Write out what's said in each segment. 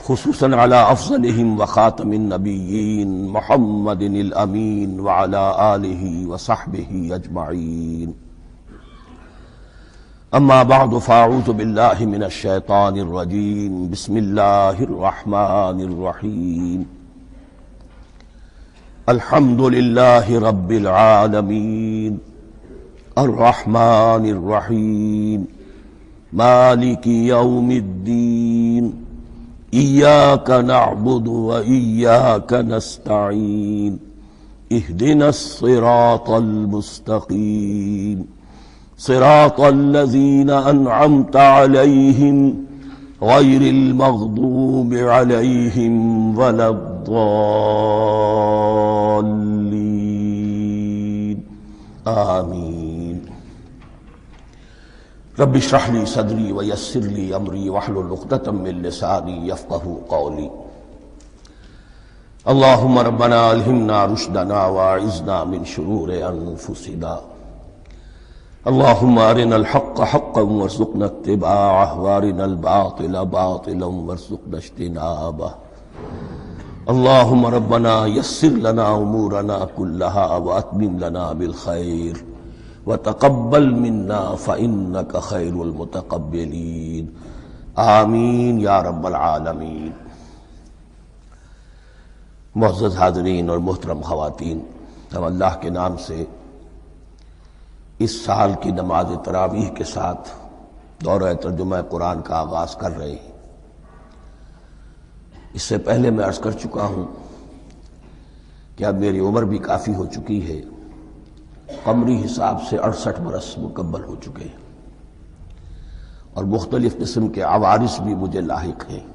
خصوصاً على افضلهم وخاتم النبيين محمد الامين وعلى آله وصحبه اجمعين. اما بعد فاعوذ بالله من الشيطان الرجيم. بسم الله الرحمن الرحيم. الحمد لله رب العالمين الرحمن الرحيم مالك يوم الدين إياك نعبد وإياك نستعين اهدنا الصراط المستقيم صراط الذين أنعمت عليهم غير المغضوب عليهم ولا الضالين آمين. رب اشرح لي صدري ويسر لي امري واحلل عقدة من لساني يفقهوا قولي. اللهم ربنا الهمنا رشدنا واعذنا من شرور انفسنا. اللهم ارنا الحق حقا وارزقنا اتباعه وارنا الباطل باطلا وارزقنا اجتنابه. اللهم ربنا يسر لنا امورنا كلها واتمم لنا بالخير وتقبل منا فإنك خير المتقبلين آمین یا رب العالمین. معزز حاضرین اور محترم خواتین، ہم اللہ کے نام سے اس سال کی نماز تراویح کے ساتھ دورہ ترجمہ قرآن کا آغاز کر رہے ہیں. اس سے پہلے میں عرض کر چکا ہوں کہ اب میری عمر بھی کافی ہو چکی ہے. قمری حساب سے 68 برس مکمل ہو چکے ہیں اور مختلف قسم کے عوارض بھی مجھے لاحق ہیں،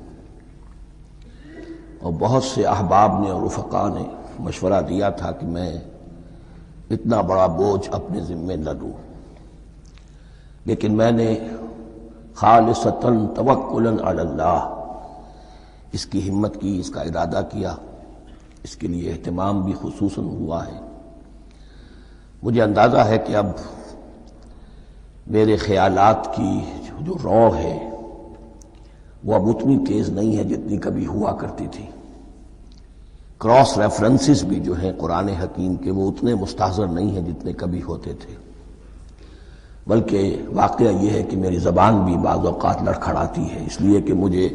اور بہت سے احباب نے اور رفقاء نے مشورہ دیا تھا کہ میں اتنا بڑا بوجھ اپنے ذمے نہ لوں، لیکن میں نے خالصتاً توکلاً علی اللہ اس کی ہمت کی، اس کا ارادہ کیا. اس کے لیے اہتمام بھی خصوصاً ہوا ہے. مجھے اندازہ ہے کہ اب میرے خیالات کی جو رو ہے وہ اب اتنی تیز نہیں ہے جتنی کبھی ہوا کرتی تھی. کراس ریفرنسز بھی جو ہیں قرآن حکیم کے وہ اتنے مستحضر نہیں ہیں جتنے کبھی ہوتے تھے، بلکہ واقعہ یہ ہے کہ میری زبان بھی بعض اوقات لڑکھڑاتی ہے، اس لیے کہ مجھے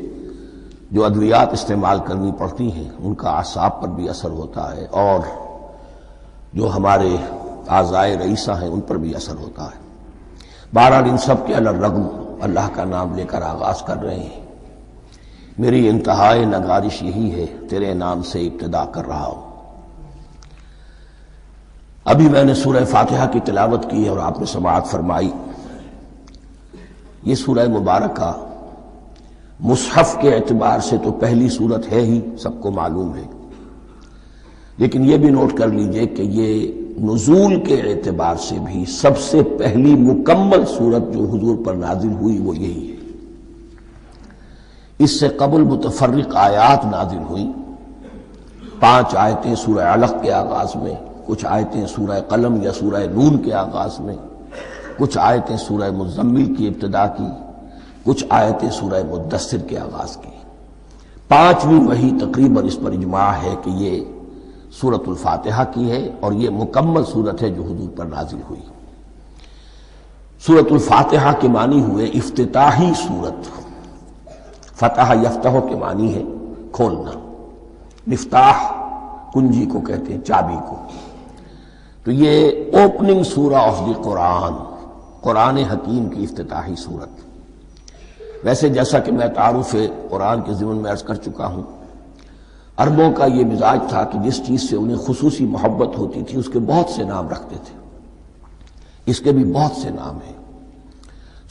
جو ادویات استعمال کرنی پڑتی ہیں ان کا اعصاب پر بھی اثر ہوتا ہے، اور جو ہمارے اعضائے رئیسہ ہیں ان پر بھی اثر ہوتا ہے. بہرحال ان سب کے علی الرغم اللہ کا نام لے کر آغاز کر رہے ہیں. میری انتہائی نگارش یہی ہے، تیرے نام سے ابتدا کر رہا ہوں. ابھی میں نے سورہ فاتحہ کی تلاوت کی اور آپ نے سماعت فرمائی. یہ سورہ مبارکہ مصحف کے اعتبار سے تو پہلی صورت ہے ہی، سب کو معلوم ہے، لیکن یہ بھی نوٹ کر لیجئے کہ یہ نزول کے اعتبار سے بھی سب سے پہلی مکمل صورت جو حضور پر نازل ہوئی وہ یہی ہے. اس سے قبل متفرق آیات نازل ہوئیں. 5 آیتیں سورہ علق کے آغاز میں، کچھ آیتیں سورہ قلم یا سورہ نون کے آغاز میں، کچھ آیتیں سورہ مزمل کی ابتدا کی، کچھ آیتیں سورہ مدثر کے آغاز کی. 5ویں وحی تقریباً اس پر اجماع ہے کہ یہ سورۃ الفاتحہ کی ہے، اور یہ مکمل سورت ہے جو حضور پر نازل ہوئی. سورۃ الفاتحہ کے معنی ہوئے افتتاحی سورت. فتح یفتح کے معنی ہے کھولنا. مفتاح کنجی کو کہتے ہیں، چابی کو. تو یہ اوپننگ سورہ آف دی قرآن، قرآن حکیم کی افتتاحی سورت. ویسے جیسا کہ میں تعارف قرآن کے ضمن میں عرض کر چکا ہوں، عربوں کا یہ مزاج تھا کہ جس چیز سے انہیں خصوصی محبت ہوتی تھی اس کے بہت سے نام رکھتے تھے. اس کے بھی بہت سے نام ہیں.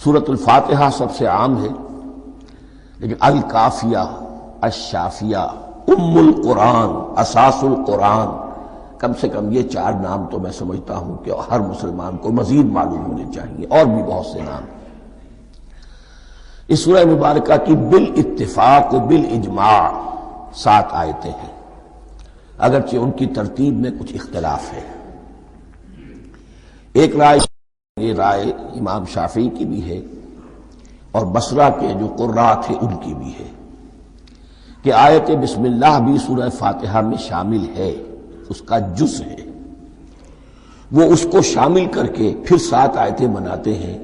سورۃ الفاتحہ سب سے عام ہے، لیکن الکافیہ، الشافیہ، ام القرآن، اساس القرآن، کم سے کم یہ 4 نام تو میں سمجھتا ہوں کہ ہر مسلمان کو مزید معلوم ہونے چاہیے، اور بھی بہت سے نام. اس سورہ مبارکہ کی بالاتفاق و بالاجماع 7 آیتیں ہیں، اگرچہ ان کی ترتیب میں کچھ اختلاف ہے. ایک رائے یہ رائے امام شافعی کی بھی ہے اور بصرہ کے جو قراء تھے ان کی بھی ہے کہ آیت بسم اللہ بھی سورہ فاتحہ میں شامل ہے، اس کا جز ہے، وہ اس کو شامل کر کے پھر 7 آیتیں بناتے ہیں،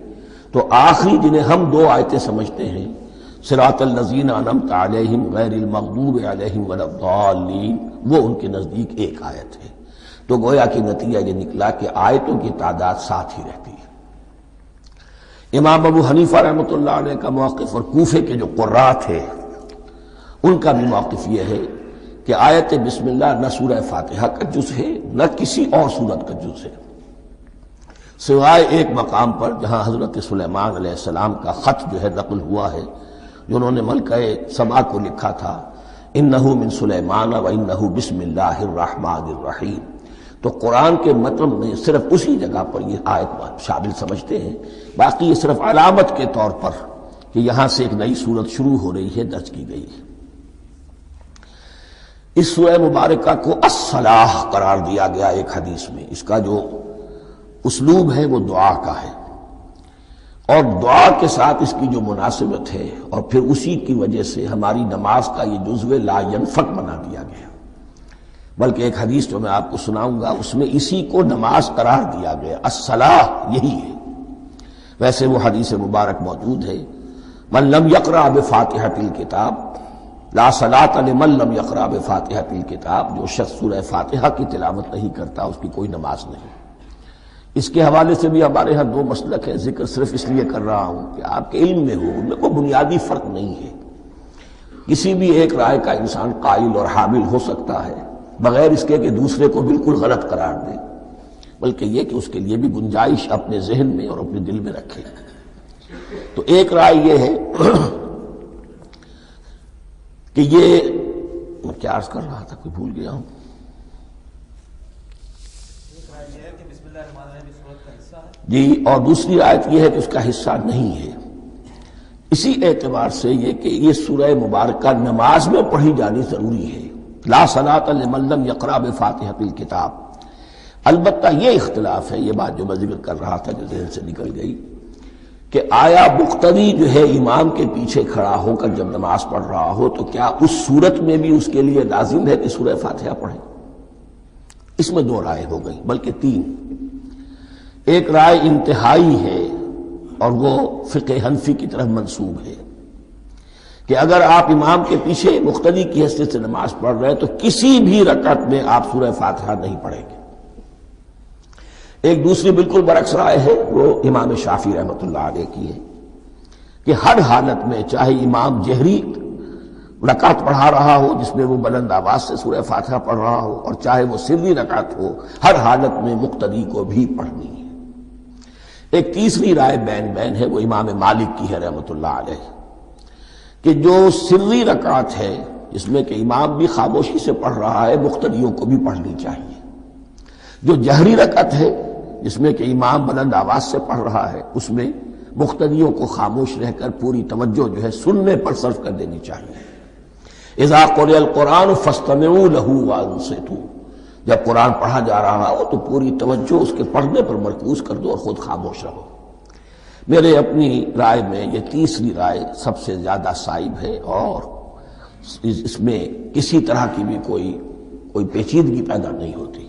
تو آخری جنہیں ہم 2 آیتیں سمجھتے ہیں، صراط الذین انعمت علیہم غیر المغضوب علیہم ولا الضالین، وہ ان کے نزدیک ایک آیت ہے۔ تو گویا کہ نتیجہ یہ نکلا کہ آیتوں کی تعداد 7 ہی رہتی ہے۔ امام ابو حنیفہ رحمۃ اللہ علیہ کا موقف اور کوفے کے جو قراء تھے ان کا بھی موقف یہ ہے کہ آیت بسم اللہ نہ سورہ فاتحہ کا جز ہے نہ کسی اور سورت کا جز ہے، سوائے ایک مقام پر جہاں حضرت سلیمان علیہ السلام کا خط جو ہے نقل ہوا ہے، جو انہوں نے ملکہ سبا کو لکھا تھا، انہ من سلیمان و انہ بسم اللہ الرحمن الرحیم، تو قرآن کے متن میں صرف اسی جگہ پر یہ آیت شامل سمجھتے ہیں، باقی یہ صرف علامت کے طور پر کہ یہاں سے ایک نئی سورت شروع ہو رہی ہے درج کی گئی ہے۔ اس سورہ مبارکہ کو الصلاح قرار دیا گیا ایک حدیث میں، اس کا جو اسلوب ہے وہ دعا کا ہے، اور دعا کے ساتھ اس کی جو مناسبت ہے، اور پھر اسی کی وجہ سے ہماری نماز کا یہ جزو لا ینفک بنا دیا گیا، بلکہ ایک حدیث جو میں آپ کو سناؤں گا اس میں اسی کو نماز قرار دیا گیا، الصلاح یہی ہے۔ ویسے وہ حدیث مبارک موجود ہے، من لم یقرأ بفاتحۃ الکتاب لا صلاۃ لمن لم یقرأ بفاتحۃ الکتاب، جو شخص سورہ فاتحہ کی تلاوت نہیں کرتا اس کی کوئی نماز نہیں۔ اس کے حوالے سے بھی ہمارے ہاں 2 مسلک ہیں، ذکر صرف اس لیے کر رہا ہوں کہ آپ کے علم میں ہو، ان میں کوئی بنیادی فرق نہیں ہے، کسی بھی ایک رائے کا انسان قائل اور حامل ہو سکتا ہے بغیر اس کے کہ دوسرے کو بالکل غلط قرار دے، بلکہ یہ کہ اس کے لیے بھی گنجائش اپنے ذہن میں اور اپنے دل میں رکھے۔ تو ایک رائے یہ ہے کہ یہ میں کیا عرض کر رہا تھا، کوئی بھول گیا ہوں۔ جی، اور دوسری آیت یہ ہے کہ اس کا حصہ نہیں ہے، اسی اعتبار سے یہ کہ یہ سورہ مبارکہ نماز میں پڑھی جانی ضروری ہے، لا صلاۃ لمن لم یقرأ بفاتحۃ الکتاب۔ البتہ یہ اختلاف ہے، یہ بات جو میں ذکر کر رہا تھا جو ذہن سے نکل گئی، کہ آیا مقتدی جو ہے امام کے پیچھے کھڑا ہو کر جب نماز پڑھ رہا ہو تو کیا اس صورت میں بھی اس کے لیے لازم ہے کہ سورہ فاتحہ پڑھے؟ اس میں 2 رائے ہو گئی، بلکہ 3۔ ایک رائے انتہائی ہے اور وہ فقہ حنفی کی طرف منسوب ہے کہ اگر آپ امام کے پیچھے مقتدی کی حیثیت سے نماز پڑھ رہے ہیں تو کسی بھی رکعت میں آپ سورہ فاتحہ نہیں پڑھیں گے۔ ایک دوسری بالکل برعکس رائے ہے، وہ امام شافعی رحمۃ اللہ علیہ کی ہے کہ ہر حالت میں، چاہے امام جہری رکعت پڑھا رہا ہو جس میں وہ بلند آواز سے سورہ فاتحہ پڑھ رہا ہو، اور چاہے وہ سری رکعت ہو، ہر حالت میں مقتدی کو بھی پڑھنی ہے۔ ایک تیسری رائے بین ہے، وہ امام مالک کی ہے رحمۃ اللہ علیہ، کہ جو سری رکعت ہے جس میں کہ امام بھی خاموشی سے پڑھ رہا ہے، مقتدیوں کو بھی پڑھنی چاہیے۔ جو جہری رکعت ہے جس میں کہ امام بلند آواز سے پڑھ رہا ہے، اس میں مقتدیوں کو خاموش رہ کر پوری توجہ جو ہے سننے پر صرف کر دینی چاہیے۔ اذا قرئ القرآن فاستمعوا له وانصتوا، جب قرآن پڑھا جا رہا ہو تو پوری توجہ اس کے پڑھنے پر مرکوز کر دو اور خود خاموش رہو۔ میرے اپنی رائے میں یہ تیسری رائے سب سے زیادہ صائب ہے، اور اس میں کسی طرح کی بھی کوئی پیچیدگی پیدا نہیں ہوتی۔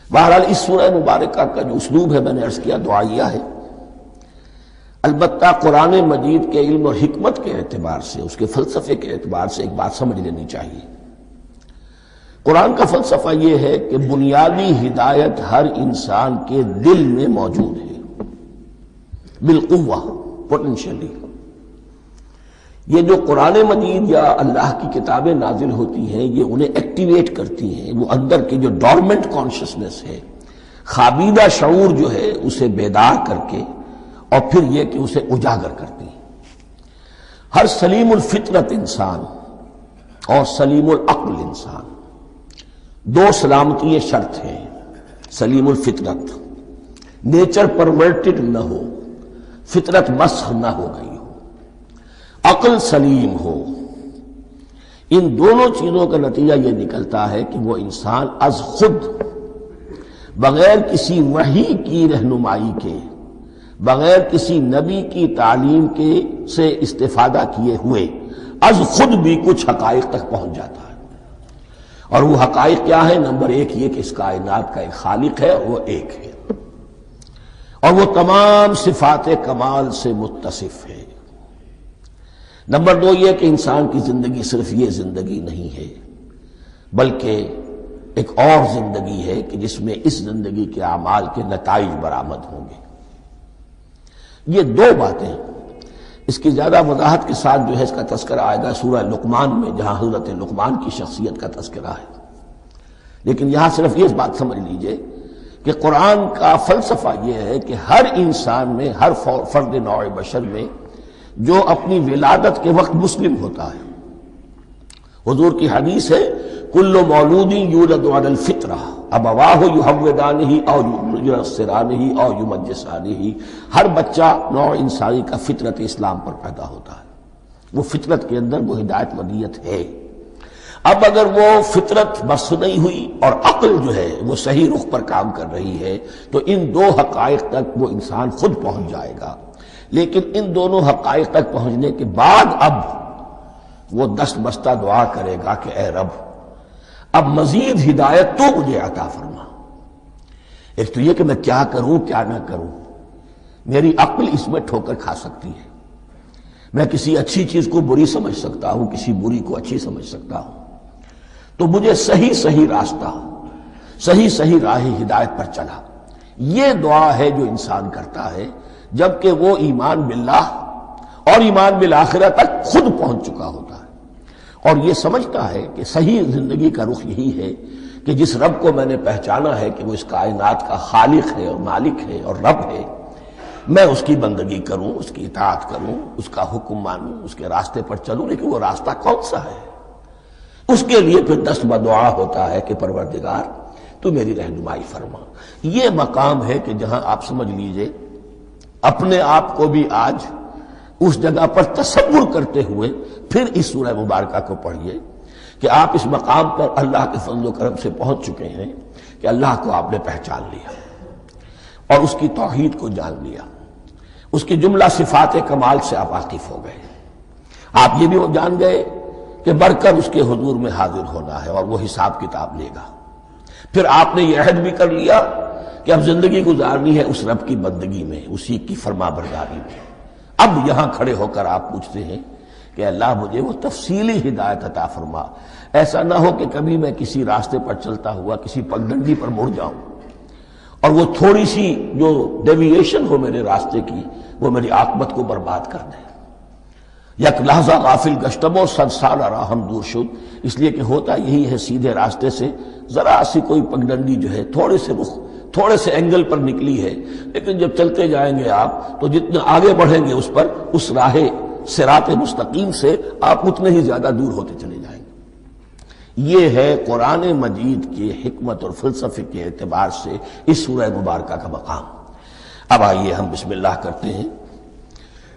بہرحال اس سورہ مبارکہ کا جو اسلوب ہے میں نے عرض کیا دعائیہ ہے، البتہ قرآن مجید کے علم اور حکمت کے اعتبار سے، اس کے فلسفے کے اعتبار سے ایک بات سمجھ لینی چاہیے۔ قرآن کا فلسفہ یہ ہے کہ بنیادی ہدایت ہر انسان کے دل میں موجود ہے، بالقوہ، پوٹینشلی۔ یہ جو قرآن مجید یا اللہ کی کتابیں نازل ہوتی ہیں یہ انہیں ایکٹیویٹ کرتی ہیں، وہ اندر کی جو ڈورمنٹ کانشسنس ہے، خوابیدہ شعور جو ہے اسے بیدار کر کے، اور پھر یہ کہ اسے اجاگر کرتی ہیں۔ ہر سلیم الفطرت انسان اور سلیم العقل انسان، 2 سلامتی شرط ہیں۔ سلیم الفطرت، نیچر پرورٹڈ نہ ہو، فطرت مسخ نہ ہو گئی ہو، عقل سلیم ہو۔ ان دونوں چیزوں کا نتیجہ یہ نکلتا ہے کہ وہ انسان از خود، بغیر کسی وحی کی رہنمائی کے، بغیر کسی نبی کی تعلیم کے سے استفادہ کیے ہوئے، از خود بھی کچھ حقائق تک پہنچ جاتا ہے۔ اور وہ حقائق کیا ہے؟ نمبر ایک یہ کہ اس کائنات کا ایک خالق ہے اور وہ ایک ہے، اور وہ تمام صفات کمال سے متصف ہے۔ نمبر دو یہ کہ انسان کی زندگی صرف یہ زندگی نہیں ہے، بلکہ ایک اور زندگی ہے کہ جس میں اس زندگی کے اعمال کے نتائج برآمد ہوں گے۔ یہ دو باتیں، اس کی زیادہ وضاحت کے ساتھ جو ہے اس کا تذکرہ آئے گا سورہ لقمان میں، جہاں حضرت لقمان کی شخصیت کا تذکرہ ہے۔ لیکن یہاں صرف یہ بات سمجھ لیجئے کہ قرآن کا فلسفہ یہ ہے کہ ہر انسان میں، ہر فرد نوع بشر میں جو اپنی ولادت کے وقت مسلم ہوتا ہے، حضور کی حدیث ہے کل مولود یولد علی الفطرہ ابواہ یحودانہ او ینصرانہ او یمجسانہ، ہر بچہ نوع انسانی کا فطرت اسلام پر پیدا ہوتا ہے، وہ فطرت کے اندر وہ ہدایت ودیت ہے۔ اب اگر وہ فطرت بس نہیں ہوئی اور عقل جو ہے وہ صحیح رخ پر کام کر رہی ہے تو ان دو حقائق تک وہ انسان خود پہنچ جائے گا۔ لیکن ان دونوں حقائق تک پہنچنے کے بعد اب وہ دست بستہ دعا کرے گا کہ اے رب اب مزید ہدایت تو مجھے عطا فرما۔ ایک تو یہ کہ میں کیا کروں کیا نہ کروں، میری عقل اس میں ٹھوکر کھا سکتی ہے، میں کسی اچھی چیز کو بری سمجھ سکتا ہوں، کسی بری کو اچھی سمجھ سکتا ہوں، تو مجھے صحیح راستہ، صحیح راہ ہدایت پر چلا۔ یہ دعا ہے جو انسان کرتا ہے جبکہ وہ ایمان باللہ اور ایمان بالآخرہ تک خود پہنچ چکا ہوتا ہے، اور یہ سمجھتا ہے کہ صحیح زندگی کا رخ یہی ہے کہ جس رب کو میں نے پہچانا ہے کہ وہ اس کائنات کا خالق ہے اور مالک ہے اور رب ہے، میں اس کی بندگی کروں، اس کی اطاعت کروں، اس کا حکم مانوں، اس کے راستے پر چلوں۔ لیکن وہ راستہ کون سا ہے؟ اس کے لیے پھر دست بدعا ہوتا ہے کہ پروردگار تو میری رہنمائی فرما۔ یہ مقام ہے کہ جہاں آپ سمجھ لیجئے اپنے آپ کو بھی آج اس جگہ پر تصور کرتے ہوئے پھر اس سورہ مبارکہ کو پڑھیے کہ آپ اس مقام پر اللہ کے فضل و کرم سے پہنچ چکے ہیں کہ اللہ کو آپ نے پہچان لیا اور اس کی توحید کو جان لیا، اس کی جملہ صفات کمال سے آپ واقف ہو گئے، آپ یہ بھی جان گئے کہ بڑھ کر اس کے حضور میں حاضر ہونا ہے اور وہ حساب کتاب لے گا۔ پھر آپ نے یہ عہد بھی کر لیا کہ اب زندگی گزارنی ہے اس رب کی بندگی میں، اسی کی فرما برداری میں۔ اب یہاں کھڑے ہو کر آپ پوچھتے ہیں کہ اللہ مجھے وہ تفصیلی ہدایت عطا فرما، ایسا نہ ہو کہ کبھی میں کسی راستے پر چلتا ہوا کسی پگڈنڈی پر مڑ جاؤں اور وہ تھوڑی سی جو ڈیوییشن ہو میرے راستے کی وہ میری عاقبت کو برباد کر دے۔ یک لحظہ غافل گشتم و صد سال راہم دور شد، اس لیے کہ ہوتا یہی ہے سیدھے راستے سے ذرا سی کوئی پگڈنڈی جو ہے تھوڑے سے اینگل پر نکلی ہے، لیکن جب چلتے جائیں گے آپ تو جتنا آگے بڑھیں گے اس پر، اس راہ صراط مستقیم سے آپ اتنے ہی زیادہ دور ہوتے چلے جائیں گے۔ یہ ہے قرآن مجید کی حکمت اور فلسفے کے اعتبار سے اس سورہ مبارکہ کا مقام۔ اب آئیے ہم بسم اللہ کرتے ہیں۔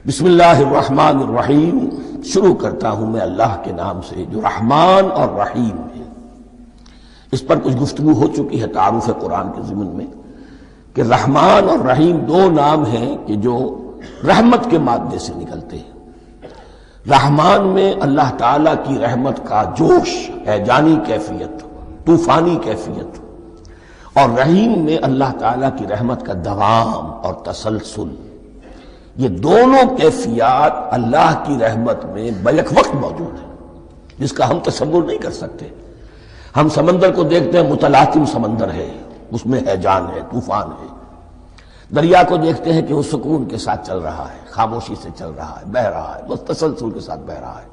بسم اللہ الرحمن الرحیم، شروع کرتا ہوں میں اللہ کے نام سے جو رحمان اور رحیم ہے۔ اس پر کچھ گفتگو ہو چکی ہے تعارف قرآن کے ضمن میں کہ رحمان اور رحیم دو نام ہیں کہ جو رحمت کے مادے سے نکلتے ہیں۔ رحمان میں اللہ تعالیٰ کی رحمت کا جوش ہے، جانی کیفیت، طوفانی کیفیت، اور رحیم میں اللہ تعالیٰ کی رحمت کا دوام اور تسلسل۔ یہ دونوں کیفیات اللہ کی رحمت میں بیک وقت موجود ہیں، جس کا ہم تصور نہیں کر سکتے۔ ہم سمندر کو دیکھتے ہیں، متلاطم سمندر ہے، اس میں ہیجان ہے، طوفان ہے۔ دریا کو دیکھتے ہیں کہ وہ سکون کے ساتھ چل رہا ہے، خاموشی سے چل رہا ہے، بہہ رہا ہے، بس تسلسل کے ساتھ بہہ رہا ہے۔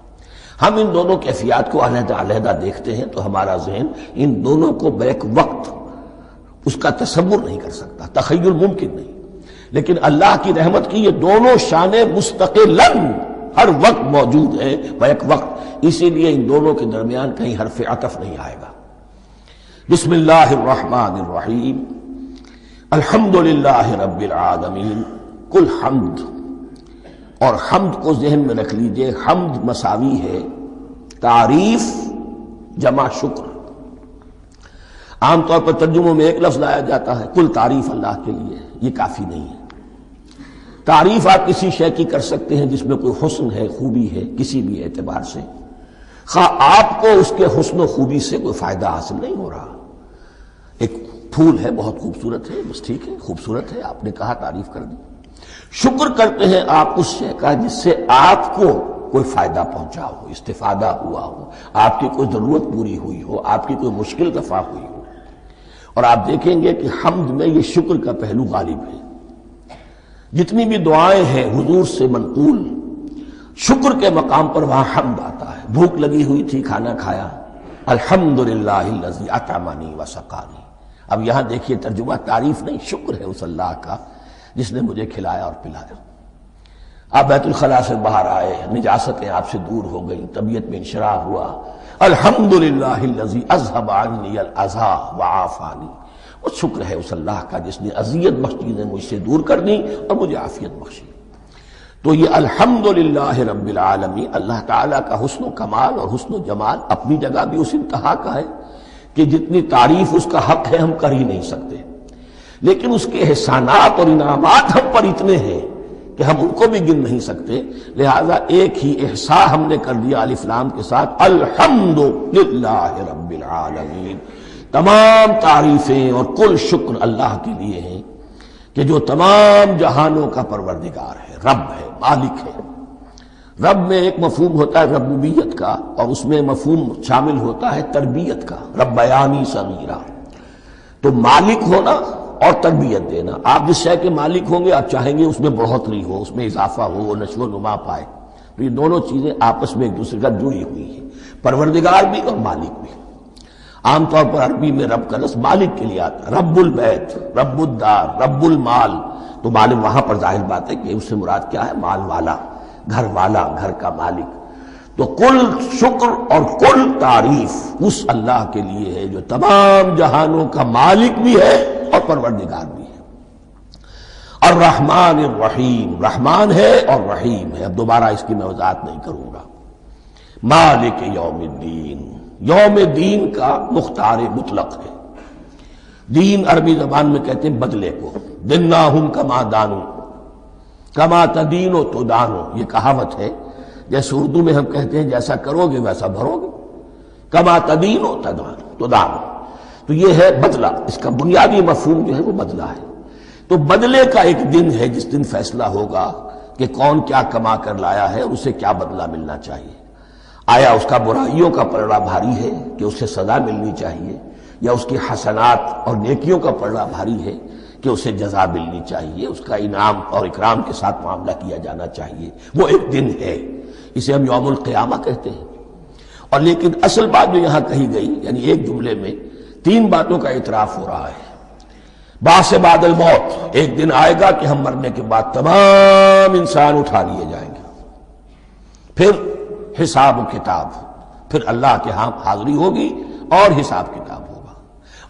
ہم ان دونوں کیفیات کو علیحدہ علیحدہ دیکھتے ہیں تو ہمارا ذہن ان دونوں کو بیک وقت اس کا تصور نہیں کر سکتا، تخیل ممکن نہیں۔ لیکن اللہ کی رحمت کی یہ دونوں شانیں مستقلاً ہر وقت موجود ہیں، بیک وقت، اسی لیے ان دونوں کے درمیان کہیں حرف عطف نہیں آئے گا۔ بسم اللہ الرحمن الرحیم، الحمدللہ رب العالمین۔ کل حمد، اور حمد کو ذہن میں رکھ لیجئے، حمد مساوی ہے تعریف جمع شکر۔ عام طور پر ترجموں میں ایک لفظ لایا جاتا ہے، کل تعریف اللہ کے لیے، یہ کافی نہیں ہے۔ تعریف آپ کسی شے کی کر سکتے ہیں جس میں کوئی حسن ہے، خوبی ہے، کسی بھی اعتبار سے، خواہ آپ کو اس کے حسن و خوبی سے کوئی فائدہ حاصل نہیں ہو رہا۔ ایک پھول ہے، بہت خوبصورت ہے، بس ٹھیک ہے، خوبصورت ہے، آپ نے کہا، تعریف کر دی۔ شکر کرتے ہیں آپ اس شے کا جس سے آپ کو کوئی فائدہ پہنچا ہو، استفادہ ہوا ہو، آپ کی کوئی ضرورت پوری ہوئی ہو، آپ کی کوئی مشکل دفع ہوئی ہو۔ اور آپ دیکھیں گے کہ حمد میں یہ شکر کا پہلو غالب ہے۔ جتنی بھی دعائیں ہیں حضور سے منقول، شکر کے مقام پر وہاں حمد آتا ہے۔ بھوک لگی ہوئی تھی، کھانا کھایا، الحمدللہ الذی اطعمنی وسقانی۔ اب یہاں دیکھیے ترجمہ تعریف نہیں، شکر ہے اس اللہ کا جس نے مجھے کھلایا اور پلایا۔ آپ بیت الخلاء سے باہر آئے، نجاستیں آپ سے دور ہو گئیں، طبیعت میں انشراح ہوا، الحمدللہ الذی اذھب عنی الاذی وعافانی۔ وہ شکر ہے اس اللہ کا جس نے اذیت بخش چیزیں مجھ سے دور کر دیں اور مجھے عافیت بخشی۔ تو یہ الحمدللہ رب العالمین، اللہ تعالیٰ کا حسن و کمال اور حسن و جمال اپنی جگہ بھی اس انتہا کا ہے کہ جتنی تعریف اس کا حق ہے ہم کر ہی نہیں سکتے، لیکن اس کے احسانات اور انعامات ہم پر اتنے ہیں کہ ہم ان کو بھی گن نہیں سکتے۔ لہذا ایک ہی احصاء ہم نے کر دیا الف لام کے ساتھ، الحمدللہ رب العالمین۔ تمام تعریفیں اور کل شکر اللہ کے لیے ہیں کہ جو تمام جہانوں کا پروردگار ہے، رب ہے، مالک ہے۔ رب میں ایک مفہوم ہوتا ہے ربوبیت کا، اور اس میں مفہوم شامل ہوتا ہے تربیت کا، ربیانی صغیرہ۔ تو مالک ہونا اور تربیت دینا، آپ جس شے کے مالک ہوں گے آپ چاہیں گے اس میں بڑھوتری ہو، اس میں اضافہ ہو، وہ نشو و نما پائے۔ تو یہ دونوں چیزیں آپس میں ایک دوسرے کا جڑی ہوئی ہیں، پروردگار بھی اور مالک بھی۔ عام طور پر عربی میں رب کا لفظ مالک کے لیے آتا ہے، رب البیت، رب الدار، رب المال۔ تو مالک وہاں پر ظاہر بات ہے کہ اس سے مراد کیا ہے، مال والا، گھر والا، گھر کا مالک۔ تو کل شکر اور کل تعریف اس اللہ کے لیے ہے جو تمام جہانوں کا مالک بھی ہے اور پروردگار بھی ہے۔ الرحمن الرحیم، رحمان ہے اور رحیم ہے۔ اب دوبارہ اس کی میں وضاحت نہیں کروں گا۔ مالک یوم الدین، یوم دین کا مختار مطلق ہے۔ دین عربی زبان میں کہتے ہیں بدلے کو، دناہم کما دانو، کما تدینو تو دانو، یہ کہاوت ہے۔ جیسے اردو میں ہم کہتے ہیں جیسا کرو گے ویسا بھرو گے، کما تدینو تو دانو، تو یہ ہے بدلہ۔ اس کا بنیادی مفہوم جو ہے وہ بدلہ ہے۔ تو بدلے کا ایک دن ہے جس دن فیصلہ ہوگا کہ کون کیا کما کر لایا ہے اور اسے کیا بدلہ ملنا چاہیے۔ آیا اس کا برائیوں کا پلڑا بھاری ہے کہ اسے سزا ملنی چاہیے، یا اس کی حسنات اور نیکیوں کا پلڑا بھاری ہے کہ اسے جزا ملنی چاہیے، اس کا انعام اور اکرام کے ساتھ معاملہ کیا جانا چاہیے۔ وہ ایک دن ہے، اسے ہم یوم القیامہ کہتے ہیں۔ اور لیکن اصل بات جو یہاں کہی گئی، یعنی ایک جملے میں تین باتوں کا اعتراف ہو رہا ہے۔ بعث بعد الموت، ایک دن آئے گا کہ ہم مرنے کے بعد تمام انسان اٹھا لیے جائیں گے، پھر حساب و کتاب، پھر اللہ کے ہاں حاضری ہوگی اور حساب کتاب ہوگا۔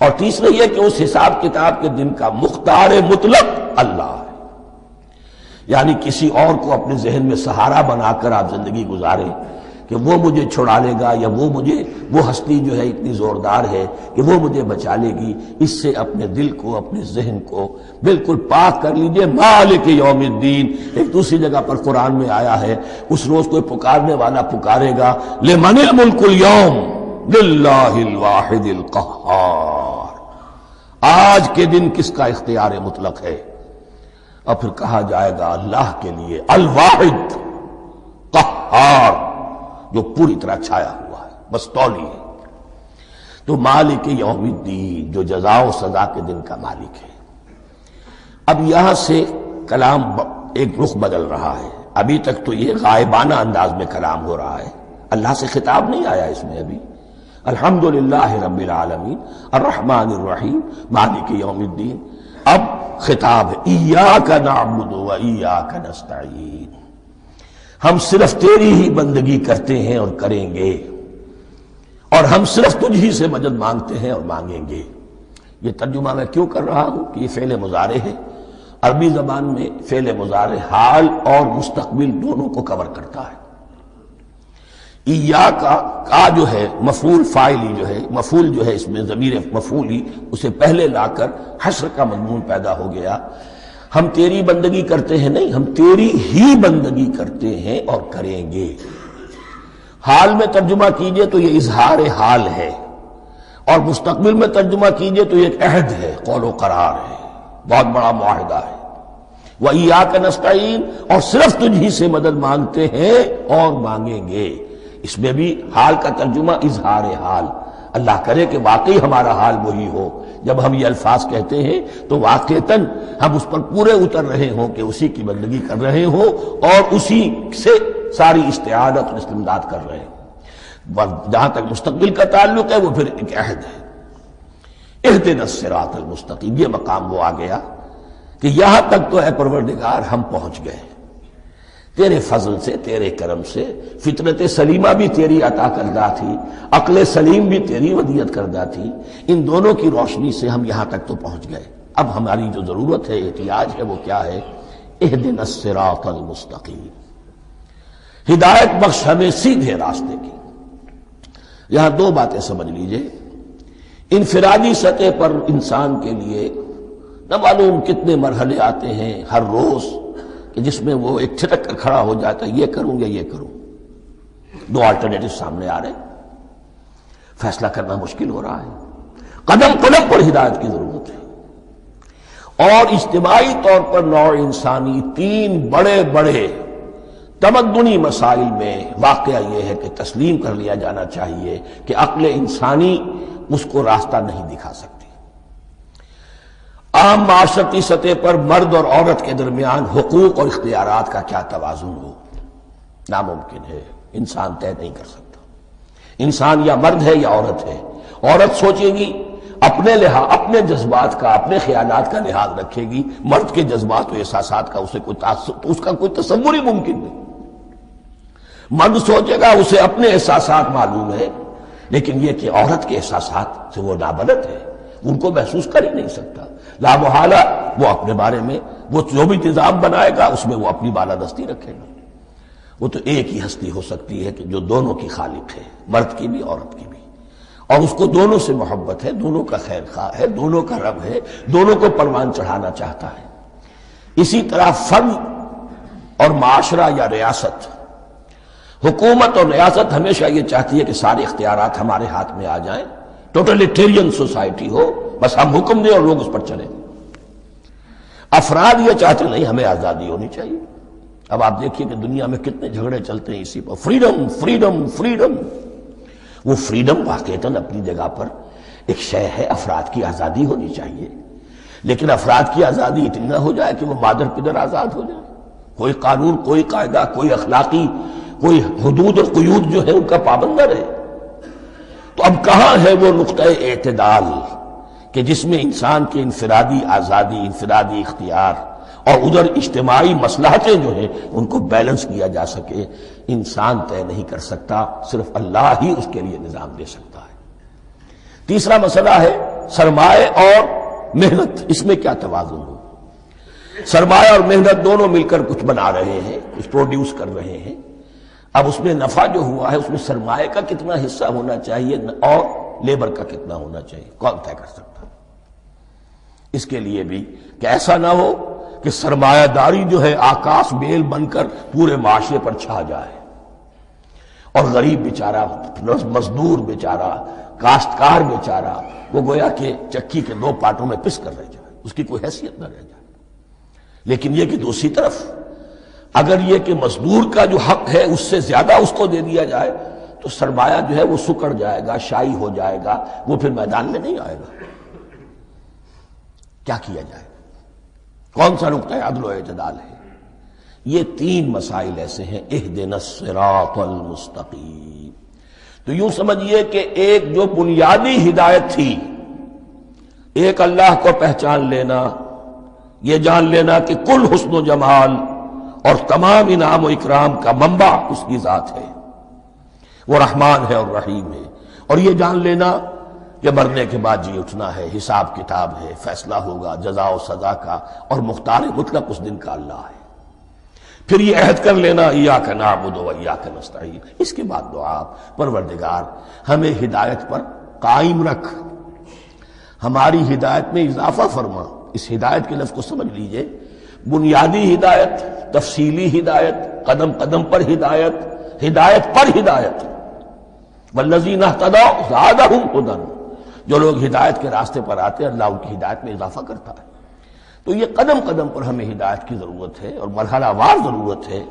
اور تیسرے یہ کہ اس حساب کتاب کے دن کا مختار مطلق اللہ ہے، یعنی کسی اور کو اپنے ذہن میں سہارا بنا کر آپ زندگی گزاریں کہ وہ مجھے چھڑا لے گا، یا وہ ہستی جو ہے اتنی زوردار ہے کہ وہ مجھے بچا لے گی، اس سے اپنے دل کو، اپنے ذہن کو بالکل پاک کر لیجئے۔ مالک یوم الدین، ایک دوسری جگہ پر قرآن میں آیا ہے، اس روز کوئی پکارنے والا پکارے گا، لمن الملک اليوم للہ الواحد القہار، آج کے دن کس کا اختیار مطلق ہے؟ اور پھر کہا جائے گا اللہ کے لیے، الواحد قہار، جو پوری طرح چھایا ہوا ہے، مستولی ہے۔ تو مالک یوم الدین، جو جزا و سزا کے دن کا مالک ہے۔ اب یہاں سے کلام ایک رخ بدل رہا ہے۔ ابھی تک تو یہ غائبانہ انداز میں کلام ہو رہا ہے، اللہ سے خطاب نہیں آیا اس میں ابھی۔ الحمدللہ رب العالمین الرحمن الرحیم مالک یوم الدین، اب خطاب ہے، ایاک نعبد و ایاک نستعین، ہم صرف تیری ہی بندگی کرتے ہیں اور کریں گے، اور ہم صرف تجھ ہی سے مدد مانگتے ہیں اور مانگیں گے۔ یہ ترجمہ میں کیوں کر رہا ہوں کہ یہ فعل مضارع ہے۔ عربی زبان میں فعل مضارع حال اور مستقبل دونوں کو کور کرتا ہے۔ ایاک کا جو ہے مفعول فاعلی جو ہے، مفعول جو ہے اس میں ضمیر مفعولی، اسے پہلے لا کر حشر کا مضمون پیدا ہو گیا۔ ہم تیری بندگی کرتے ہیں نہیں، ہم تیری ہی بندگی کرتے ہیں اور کریں گے۔ حال میں ترجمہ کیجئے تو یہ اظہار حال ہے، اور مستقبل میں ترجمہ کیجئے تو یہ ایک عہد ہے، قول و قرار ہے، بہت بڑا معاہدہ ہے۔ وَإِيَّاكَ نَسْتَعِينُ، اور صرف تجھ ہی سے مدد مانگتے ہیں اور مانگیں گے۔ اس میں بھی حال کا ترجمہ اظہار حال، اللہ کرے کہ واقعی ہمارا حال وہی ہو، جب ہم یہ الفاظ کہتے ہیں تو واقعتاً ہم اس پر پورے اتر رہے ہوں کہ اسی کی بندگی کر رہے ہوں اور اسی سے ساری استعانت اور استمداد کر رہے ہیں۔ جہاں تک مستقبل کا تعلق ہے وہ پھر ایک عہد ہے۔ اہدنا الصراط المستقیم، یہ مقام وہ آ گیا کہ یہاں تک تو اے پروردگار ہم پہنچ گئے، تیرے فضل سے، تیرے کرم سے۔ فطرت سلیمہ بھی تیری عطا کردہ تھی، عقل سلیم بھی تیری ودیعت کردہ تھی، ان دونوں کی روشنی سے ہم یہاں تک تو پہنچ گئے۔ اب ہماری جو ضرورت ہے، احتیاج ہے، وہ کیا ہے؟ اہدنا الصراط المستقیم، ہدایت بخش ہمیں سیدھے راستے کی۔ یہاں دو باتیں سمجھ لیجئے۔ انفرادی سطح پر انسان کے لیے نہ معلوم کتنے مرحلے آتے ہیں ہر روز کہ جس میں وہ ایک چھٹک کر کھڑا ہو جاتا ہے، یہ کروں یا یہ کروں، دو آلٹرنیٹو سامنے آ رہے ہیں، فیصلہ کرنا مشکل ہو رہا ہے۔ قدم قدم پر ہدایت کی ضرورت ہے، اور اجتماعی طور پر نوع انسانی تین بڑے بڑے تمدنی مسائل میں واقعہ یہ ہے کہ تسلیم کر لیا جانا چاہیے کہ عقل انسانی اس کو راستہ نہیں دکھا سکتی۔ عام معاشرتی سطح پر مرد اور عورت کے درمیان حقوق اور اختیارات کا کیا توازن ہو، ناممکن ہے، انسان طے نہیں کر سکتا۔ انسان یا مرد ہے یا عورت ہے۔ عورت سوچے گی اپنے لحاظ، اپنے جذبات کا، اپنے خیالات کا لحاظ رکھے گی، مرد کے جذبات و احساسات کا اسے کوئی اس کا کوئی تصور ہی ممکن نہیں۔ مرد سوچے گا اسے اپنے احساسات معلوم ہے، لیکن یہ کہ عورت کے احساسات سے وہ نابلد ہے، ان کو محسوس کر ہی نہیں سکتا۔ لا محالہ وہ اپنے بارے میں وہ جو بھی نظام بنائے گا اس میں وہ اپنی بالادستی رکھے گا۔ وہ تو ایک ہی ہستی ہو سکتی ہے کہ جو دونوں کی خالق ہے، مرد کی بھی عورت کی بھی، اور اس کو دونوں سے محبت ہے، دونوں کا خیر خواہ ہے، دونوں کا رب ہے، دونوں کو پروان چڑھانا چاہتا ہے۔ اسی طرح فرد اور معاشرہ یا ریاست، حکومت اور ریاست ہمیشہ یہ چاہتی ہے کہ سارے اختیارات ہمارے ہاتھ میں آ جائیں، ٹوٹلیٹیرین سوسائٹی ہو، بس ہم حکم دیں اور لوگ اس پر چلیں۔ افراد یہ چاہتے نہیں، ہمیں آزادی ہونی چاہیے۔ اب آپ دیکھیے کہ دنیا میں کتنے جھگڑے چلتے ہیں اسی پر، فریڈم فریڈم فریڈم۔ وہ فریڈم واقعتاً اپنی جگہ پر ایک شے ہے، افراد کی آزادی ہونی چاہیے، لیکن افراد کی آزادی اتنی نہ ہو جائے کہ وہ مادر پدر آزاد ہو جائے، کوئی قانون، کوئی قاعدہ، کوئی اخلاقی کوئی حدود اور قیود جو ہے ان کا پابند نہ رہے۔ تو اب کہاں ہے وہ نقطہ اعتدال کہ جس میں انسان کی انفرادی آزادی، انفرادی اختیار اور ادھر اجتماعی مصلحتیں جو ہیں ان کو بیلنس کیا جا سکے؟ انسان طے نہیں کر سکتا، صرف اللہ ہی اس کے لیے نظام دے سکتا ہے۔ تیسرا مسئلہ ہے سرمایہ اور محنت، اس میں کیا توازن ہو؟ سرمایہ اور محنت دونوں مل کر کچھ بنا رہے ہیں، کچھ پروڈیوس کر رہے ہیں۔ اب اس میں نفع جو ہوا ہے اس میں سرمایہ کا کتنا حصہ ہونا چاہیے اور لیبر کا کتنا ہونا چاہیے، کون طے کر سکتا؟ اس کے لیے بھی کہ ایسا نہ ہو کہ سرمایہ داری جو ہے آکاش بیل بن کر پورے معاشرے پر چھا جائے، اور غریب بیچارہ، مزدور بیچارہ، کاشتکار بیچارہ وہ گویا کہ چکی کے دو پارٹوں میں پس کر رہ جائے، اس کی کوئی حیثیت نہ رہ جائے۔ لیکن یہ کہ دوسری طرف اگر یہ کہ مزدور کا جو حق ہے اس سے زیادہ اس کو دے دیا جائے تو سرمایہ جو ہے وہ سکڑ جائے گا، شائی ہو جائے گا، وہ پھر میدان میں نہیں آئے گا۔ کیا کیا جائے؟ کون سا نقطہ عدل و اعتدال ہے؟ یہ تین مسائل ایسے ہیں، اہدنا الصراط المستقیم۔ تو یوں سمجھیے کہ ایک جو بنیادی ہدایت تھی، ایک اللہ کو پہچان لینا، یہ جان لینا کہ کل حسن و جمال اور تمام انعام و اکرام کا منبع اس کی ذات ہے، وہ رحمان ہے اور رحیم ہے، اور یہ جان لینا کہ مرنے کے بعد جی اٹھنا ہے، حساب کتاب ہے، فیصلہ ہوگا جزا و سزا کا، اور مختار مطلق اس دن کا اللہ ہے۔ پھر یہ عہد کر لینا ایاک نعبد و ایاک نستعین۔ اس کے بعد دعا، پروردگار ہمیں ہدایت پر قائم رکھ، ہماری ہدایت میں اضافہ فرما۔ اس ہدایت کے لفظ کو سمجھ لیجئے، بنیادی ہدایت، تفصیلی ہدایت، قدم قدم پر ہدایت، ہدایت پر ہدایت. والذین اہتدوا زادہم ھدی، جو لوگ ہدایت کے راستے پر آتے ہیں اللہ ان کی ہدایت میں اضافہ کرتا ہے. تو یہ قدم قدم پر ہمیں ہدایت کی ضرورت ہے اور مرحلہ وار ضرورت ہے.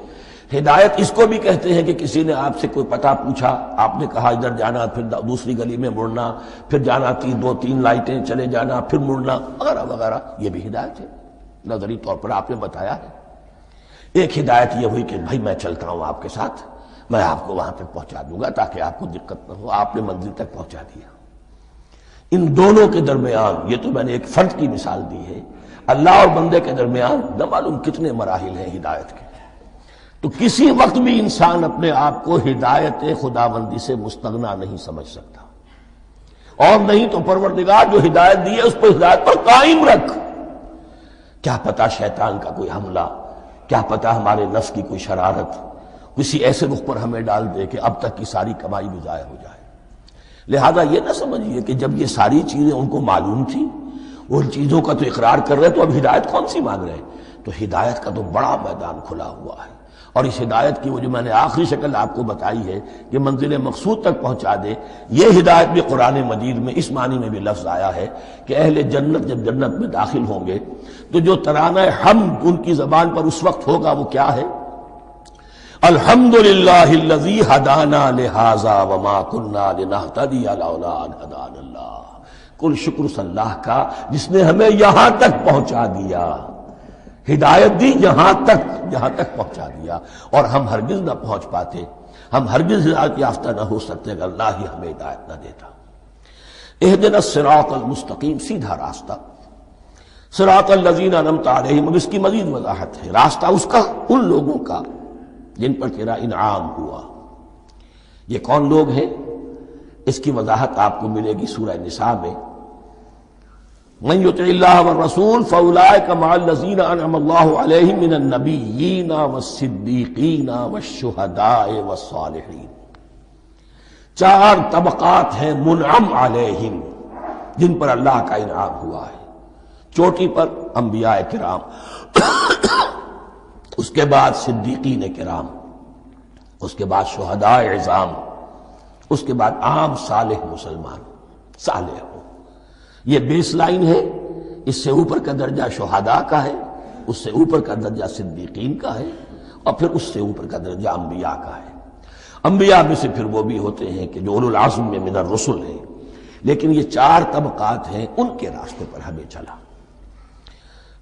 ہدایت اس کو بھی کہتے ہیں کہ کسی نے آپ سے کوئی پتہ پوچھا، آپ نے کہا ادھر جانا، پھر دوسری گلی میں مڑنا، پھر جانا دو تین لائٹیں چلے جانا، پھر مڑنا وغیرہ وغیرہ، یہ بھی ہدایت ہے. نظری طور پر آپ نے بتایا ہے. ایک ہدایت یہ ہوئی کہ بھائی میں چلتا ہوں آپ کے ساتھ، میں آپ کو وہاں تک پہنچا دوں گا تاکہ آپ کو دقت نہ ہو، آپ نے منزل تک پہنچا دیا. ان دونوں کے درمیان، یہ تو میں نے ایک فرد کی مثال دی ہے، اللہ اور بندے کے درمیان نہ معلوم کتنے مراحل ہیں ہدایت کے. تو کسی وقت بھی انسان اپنے آپ کو ہدایت خداوندی سے مستغنا نہیں سمجھ سکتا، اور نہیں تو پروردگار جو ہدایت دی ہے اس پر ہدایت پر قائم رکھ. کیا پتہ شیطان کا کوئی حملہ، کیا پتہ ہمارے نفس کی کوئی شرارت کسی ایسے رخ پر ہمیں ڈال دے کہ اب تک کی ساری کمائی بھی ضائع ہو جائے. لہذا یہ نہ سمجھیے کہ جب یہ ساری چیزیں ان کو معلوم تھی، ان چیزوں کا تو اقرار کر رہے تو اب ہدایت کون سی مانگ رہے ہیں. تو ہدایت کا تو بڑا میدان کھلا ہوا ہے، اور اس ہدایت کی وہ جو میں نے آخری شکل آپ کو بتائی ہے کہ منزل مقصود تک پہنچا دے، یہ ہدایت بھی قرآن مجید میں اس معنی میں بھی لفظ آیا ہے کہ اہل جنت جب جنت میں داخل ہوں گے تو جو ترانہ حمد ان کی زبان پر اس وقت ہوگا وہ کیا ہے؟ الحمدللہ الذی ہدانا لہذا وما کنا لنہتدی لولا ان ہدانا اللہ. کل شکر اس اللہ کا جس نے ہمیں یہاں تک پہنچا دیا، ہدایت دی یہاں تک پہنچا دیا، اور ہم ہرگز نہ پہنچ پاتے، ہم ہرگز ہدایت یافتہ نہ ہو سکتے اگر اللہ ہی ہمیں ہدایت نہ دیتا. اہدنا الصراط المستقیم، سیدھا راستہ. صراط الذین انعمت علیہم، اب اس کی مزید وضاحت ہے. راستہ اس کا ان لوگوں کا جن پر تیرا انعام ہوا. یہ کون لوگ ہیں؟ اس کی وضاحت آپ کو ملے گی سورہ نساء میں. من یطع اللہ والرسول فاولئک مع الذین انعم اللہ علیہم من النبیین والصدیقین والشہداء والصالحین. 4 طبقات ہیں منعم علیہم جن پر اللہ کا انعام ہوا ہے. چوٹی پر انبیاء کرام، اس کے بعد صدیقین کرام، اس کے بعد شہداء عظام، اس کے بعد عام صالح مسلمان صالح ہو. یہ بیس لائن ہے. اس سے اوپر کا درجہ شہداء کا ہے، اس سے اوپر کا درجہ صدیقین کا ہے، اور پھر اس سے اوپر کا درجہ انبیاء کا ہے. انبیاء میں سے پھر وہ بھی ہوتے ہیں کہ جو اولو العزم میں من الرسل ہیں. لیکن یہ 4 طبقات ہیں، ان کے راستے پر ہمیں چلا.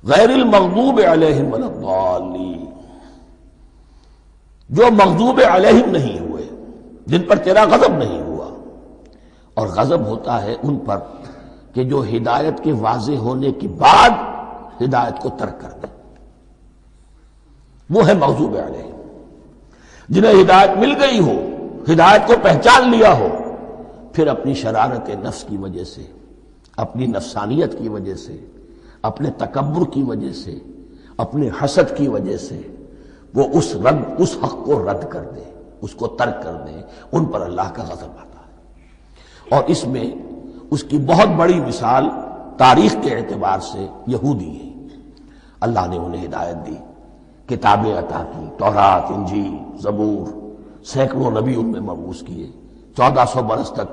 غیر المغضوب علیہم ولا الضالین، جو مغضوب علیہم نہیں ہوئے، جن پر تیرا غضب نہیں ہوا. اور غضب ہوتا ہے ان پر کہ جو ہدایت کے واضح ہونے کے بعد ہدایت کو ترک کر دیں، وہ ہے مغضوب علیہم. جنہیں ہدایت مل گئی ہو، ہدایت کو پہچان لیا ہو، پھر اپنی شرارت نفس کی وجہ سے، اپنی نفسانیت کی وجہ سے، اپنے تکبر کی وجہ سے، اپنے حسد کی وجہ سے وہ اس حق کو رد کر دیں، اس کو ترک کر دیں. ان پر اللہ کا غضب آتا ہے. اور اس میں اس کی بہت بڑی مثال تاریخ کے اعتبار سے یہودی ہے. اللہ نے انہیں ہدایت دی، کتابیں عطا کی، تورات، انجیل، زبور، سینکڑوں نبی ان میں مبعوث کیے. 1400 برس تک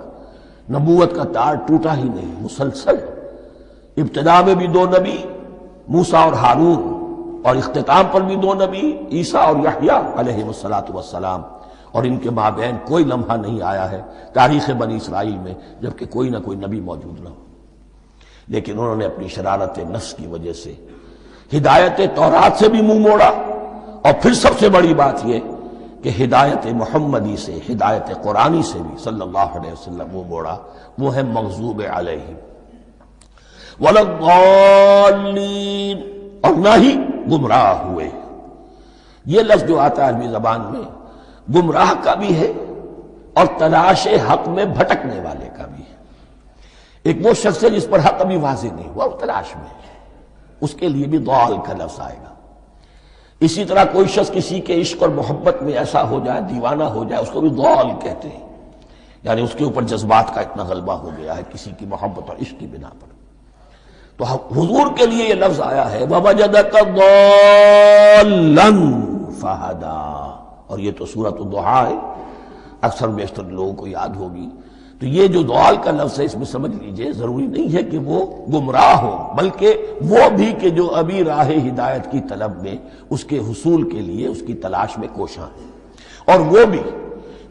نبوت کا تار ٹوٹا ہی نہیں، مسلسل. ابتدا میں بھی 2 نبی، موسیٰ اور ہارون، اور اختتام پر بھی 2 نبی، عیسیٰ اور یحییٰ علیہ السلام. اور ان کے مابین کوئی لمحہ نہیں آیا ہے تاریخ بنی اسرائیل میں جبکہ کوئی نہ کوئی نبی موجود نہ ہو. لیکن انہوں نے اپنی شرارت نفس کی وجہ سے ہدایت تورات سے بھی منہ موڑا، اور پھر سب سے بڑی بات یہ کہ ہدایت محمدی سے، ہدایت قرآنی سے بھی صلی اللہ علیہ وسلم منہ موڑا. وہ ہے مغضوب علیہم ولا الضالین، اور نہ ہی گمراہ ہوئے. یہ لفظ جو آتا ہے عربی زبان میں گمراہ کا بھی ہے اور تلاش حق میں بھٹکنے والے کا بھی ہے. ایک وہ شخص ہے جس پر حق ابھی واضح نہیں ہوا، وہ تلاش میں ہے، اس کے لیے بھی ضال کا لفظ آئے گا. اسی طرح کوئی شخص کسی کے عشق اور محبت میں ایسا ہو جائے، دیوانہ ہو جائے، اس کو بھی ضال کہتے ہیں. یعنی اس کے اوپر جذبات کا اتنا غلبہ ہو گیا ہے کسی کی محبت اور عشق کی بنا پر. تو حضور کے لیے یہ لفظ آیا ہے وَوَجَدَكَ ضَالًّا فَهَدَىٰ، اور یہ تو سورۃ الضحیٰ ہے، اکثر بیشتر لوگوں کو یاد ہوگی۔ تو یہ جو ضال کا لفظ ہے اس میں سمجھ لیجئے ضروری نہیں ہے کہ وہ گمراہ ہو، بلکہ وہ بھی کہ جو ابھی راہ ہدایت کی طلب میں اس کے حصول کے لیے اس کی تلاش میں کوشاں ہیں، اور وہ بھی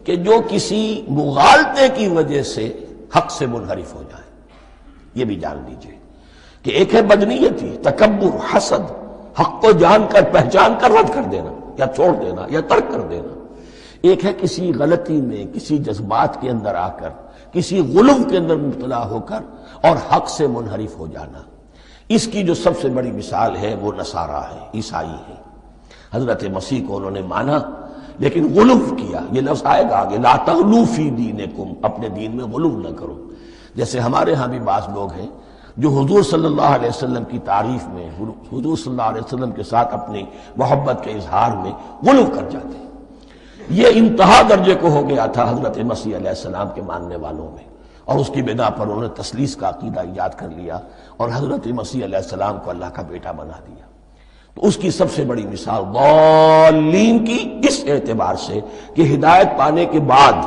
کہ جو کسی مغالطے کی وجہ سے حق سے منحرف ہو جائے۔ یہ بھی جان لیجئے کہ ایک ہے بدنیتی، تکبر، حسد، حق کو جان کر پہچان کر رد کر دینا یا چھوڑ دینا یا ترک کر دینا، ایک ہے کسی غلطی میں، کسی جذبات کے اندر آ کر، کسی غلو کے اندر مبتلا ہو کر اور حق سے منحرف ہو جانا۔ اس کی جو سب سے بڑی مثال ہے وہ نصارہ ہے، عیسائی ہے۔ حضرت مسیح کو انہوں نے مانا لیکن غلو کیا، یہ لفظ آئے گا آگے، لا تغلو فی دینکم، اپنے دین میں غلو نہ کرو۔ جیسے ہمارے ہاں بھی بعض لوگ ہیں جو حضور صلی اللہ علیہ وسلم کی تعریف میں، حضور صلی اللہ علیہ وسلم کے ساتھ اپنی محبت کے اظہار میں غلو کر جاتے ہیں۔ یہ انتہا درجے کو ہو گیا تھا حضرت مسیح علیہ السلام کے ماننے والوں میں، اور اس کی بنا پر انہوں نے تثلیث کا عقیدہ ایجاد کر لیا اور حضرت مسیح علیہ السلام کو اللہ کا بیٹا بنا دیا۔ تو اس کی سب سے بڑی مثال ضالین کی اس اعتبار سے کہ ہدایت پانے کے بعد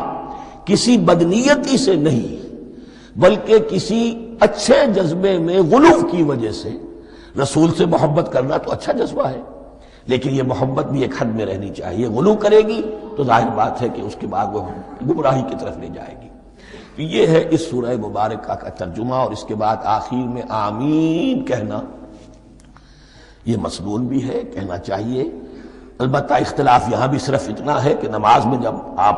کسی بدنیتی سے نہیں بلکہ کسی اچھے جذبے میں غلو کی وجہ سے رسول سے محبت کرنا تو اچھا جذبہ ہے، لیکن یہ محبت بھی ایک حد میں رہنی چاہیے۔ غلو کرے گی تو ظاہر بات ہے کہ اس کے بعد وہ گمراہی کی طرف لے جائے گی۔ تو یہ ہے اس سورہ مبارکہ کا ترجمہ، اور اس کے بعد آخر میں آمین کہنا یہ مسنون بھی ہے، کہنا چاہیے۔ البتہ اختلاف یہاں بھی صرف اتنا ہے کہ نماز میں جب آپ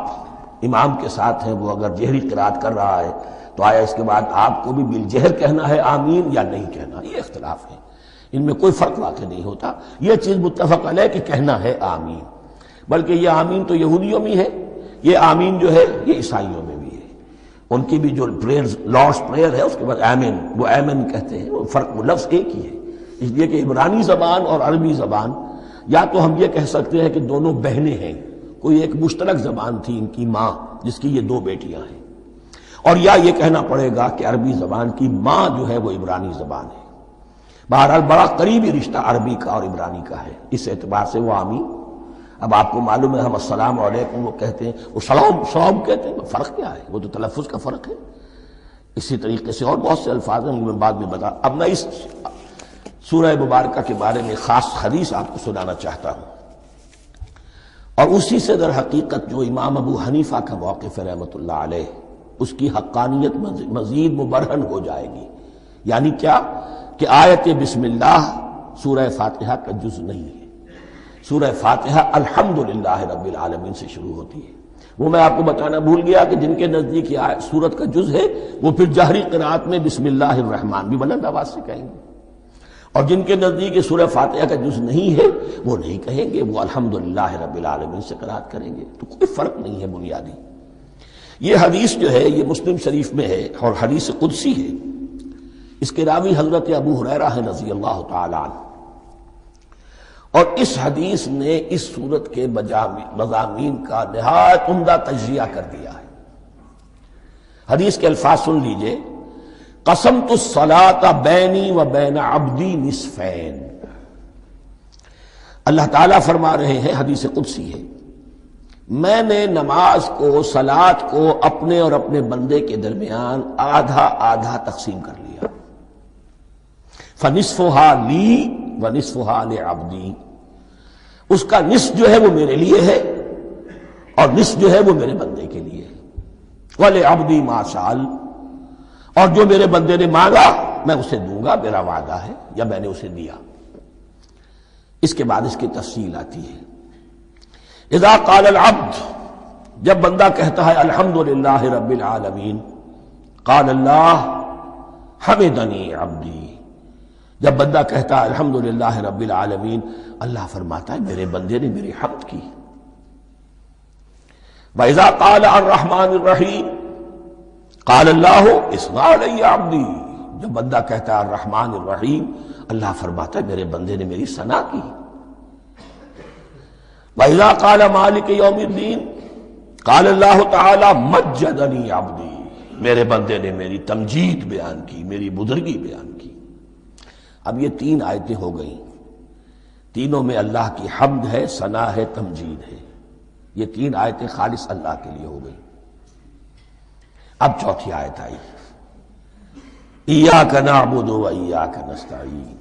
امام کے ساتھ ہیں، وہ اگر جہری قرات کر رہا ہے تو آیا اس کے بعد آپ کو بھی بالجہر کہنا ہے آمین یا نہیں کہنا، یہ اختلاف ہے، ان میں کوئی فرق واقع نہیں ہوتا۔ یہ چیز متفق علیہ کہ کہنا ہے آمین، بلکہ یہ آمین تو یہودیوں میں ہے، یہ آمین جو ہے یہ عیسائیوں میں بھی ہے۔ ان کی بھی جو پریئر لارڈس پریئر ہے اس کے بعد آمین، وہ آمین کہتے ہیں، وہ فرق وہ لفظ ایک ہی ہے، اس لیے کہ عبرانی زبان اور عربی زبان یا تو ہم یہ کہہ سکتے ہیں کہ دونوں بہنیں ہیں، کوئی ایک مشترک زبان تھی ان کی ماں جس کی یہ دو بیٹیاں ہیں، اور یا یہ کہنا پڑے گا کہ عربی زبان کی ماں جو ہے وہ عبرانی زبان ہے۔ بہرحال بڑا قریبی رشتہ عربی کا اور عبرانی کا ہے، اس اعتبار سے وہ آمین۔ اب آپ کو معلوم ہے ہم السلام علیکم وہ کہتے ہیں، وہ سلام کہتے ہیں، فرق کیا ہے؟ وہ تو تلفظ کا فرق ہے۔ اسی طریقے سے اور بہت سے الفاظ ہیں، میں بعد میں بتا۔ اب میں اس سورہ مبارکہ کے بارے میں خاص حدیث آپ کو سنانا چاہتا ہوں، اور اسی سے در حقیقت جو امام ابو حنیفہ کا موقف ہے رحمۃ اللہ علیہ، اس کی حقانیت مزید مبرہن ہو جائے گی۔ یعنی کیا کہ آیت بسم اللہ سورہ فاتحہ کا جز نہیں ہے، سورہ فاتحہ الحمدللہ رب العالمین سے شروع ہوتی ہے۔ وہ میں آپ کو بتانا بھول گیا کہ جن کے نزدیک یہ سورت کا جز ہے وہ پھر جہری قرات میں بسم اللہ الرحمن بھی بلند آواز سے کہیں گے، اور جن کے نزدیک یہ سورہ فاتحہ کا جز نہیں ہے وہ نہیں کہیں گے، وہ الحمدللہ رب العالمین سے قرات کریں گے۔ تو کوئی فرق نہیں ہے بنیادی۔ یہ حدیث جو ہے یہ مسلم شریف میں ہے اور حدیث قدسی ہے، اس کے راوی حضرت ابو ہریرہ ہے رضی اللہ تعالی عنہ، اور اس حدیث نے اس سورت کے مضامین کا نہایت عمدہ تجزیہ کر دیا ہے۔ حدیث کے الفاظ سن لیجئے، قسمت الصلاۃ بینی و بین عبدی نصفین۔ اللہ تعالیٰ فرما رہے ہیں، حدیث قدسی ہے، میں نے نماز کو، صلاۃ کو اپنے اور اپنے بندے کے درمیان آدھا آدھا تقسیم کر لیا۔ فنصفها لی ونصفها لعبدی، اس کا نصف جو ہے وہ میرے لیے ہے اور نصف جو ہے وہ میرے بندے کے لیے ہے۔ وَلِعَبْدِي مَا سَأَلَ، اور جو میرے بندے نے مانگا میں اسے دوں گا، میرا وعدہ ہے یا میں نے اسے دیا۔ اس کے بعد اس کی تفصیل آتی ہے، اذا قال العبد، جب بندہ کہتا ہے الحمدللہ رب العالمین، قال اللہ حمدنی عبدی، جب بندہ کہتا ہے الحمدللہ رب العالمین، اللہ فرماتا ہے میرے بندے نے میری حمد کی۔ وَإِذَا قَالَ الرَّحْمَٰنِ الرَّحِيمِ قَالَ اللَّهُ اثْنَىٰ عَلَيَّ عَبْدِي، جب بندہ کہتا ہے الرحمن الرحیم، اللہ فرماتا ہے میرے بندے نے میری ثنا کی۔ وَإِذَا قَالَ مَالِكِ يَوْمِ الدِّينِ قَالَ اللَّهُ تَعَالَىٰ مَجَّدَنِي عَبْدِي، میرے بندے نے میری تمجید بیان کی، میری بزرگی بیان کی۔ اب یہ 3 آیتیں ہو گئیں، تینوں میں اللہ کی حمد ہے، ثنا ہے، تمجید ہے۔ یہ 3 آیتیں خالص اللہ کے لیے ہو گئیں۔ اب چوتھی آیت آئی، ایاک نعبد و ایاک نستعین۔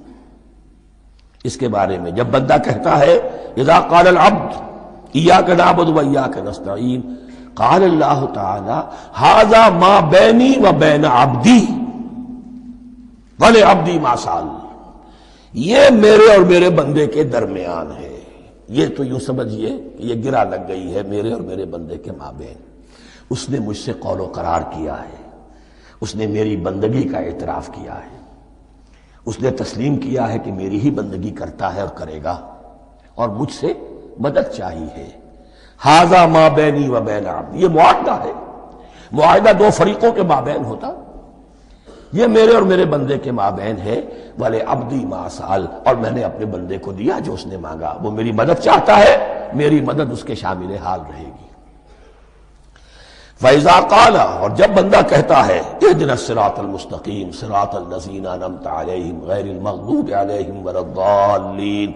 اس کے بارے میں جب بندہ کہتا ہے اذا قال العبد ایاک نعبد و ایاک نستعین، قال اللہ تعالی ھذا ما بینی و بین عبدی ولعبدی ما سأل، یہ میرے اور میرے بندے کے درمیان ہے۔ یہ تو یوں سمجھیے کہ یہ گرہ لگ گئی ہے میرے اور میرے بندے کے مابین۔ اس نے مجھ سے قول و قرار کیا ہے، اس نے میری بندگی کا اعتراف کیا ہے، اس نے تسلیم کیا ہے کہ میری ہی بندگی کرتا ہے اور کرے گا، اور مجھ سے مدد چاہیے ہے۔ ھذا ما بینی و بین عبدی، یہ معاہدہ ہے۔ معاہدہ 2 فریقوں کے مابین ہوتا، یہ میرے اور میرے بندے کے مابین ہے۔ وَلِعَبْدِي مَا سَأَلَ، اور میں نے اپنے بندے کو دیا جو اس نے مانگا۔ وہ میری مدد چاہتا ہے، میری مدد اس کے شامل حال رہے گی۔ فَإِذَا قَالَ، اور جب بندہ کہتا ہے اهْدِنَا الصِّرَاطَ الْمُسْتَقِيمَ صِرَاطَ الَّذِينَ أَنْعَمْتَ عَلَيْهِمْ غَيْرِ الْمَغْضُوبِ عَلَيْهِمْ وَلَا الضَّالِّينَ،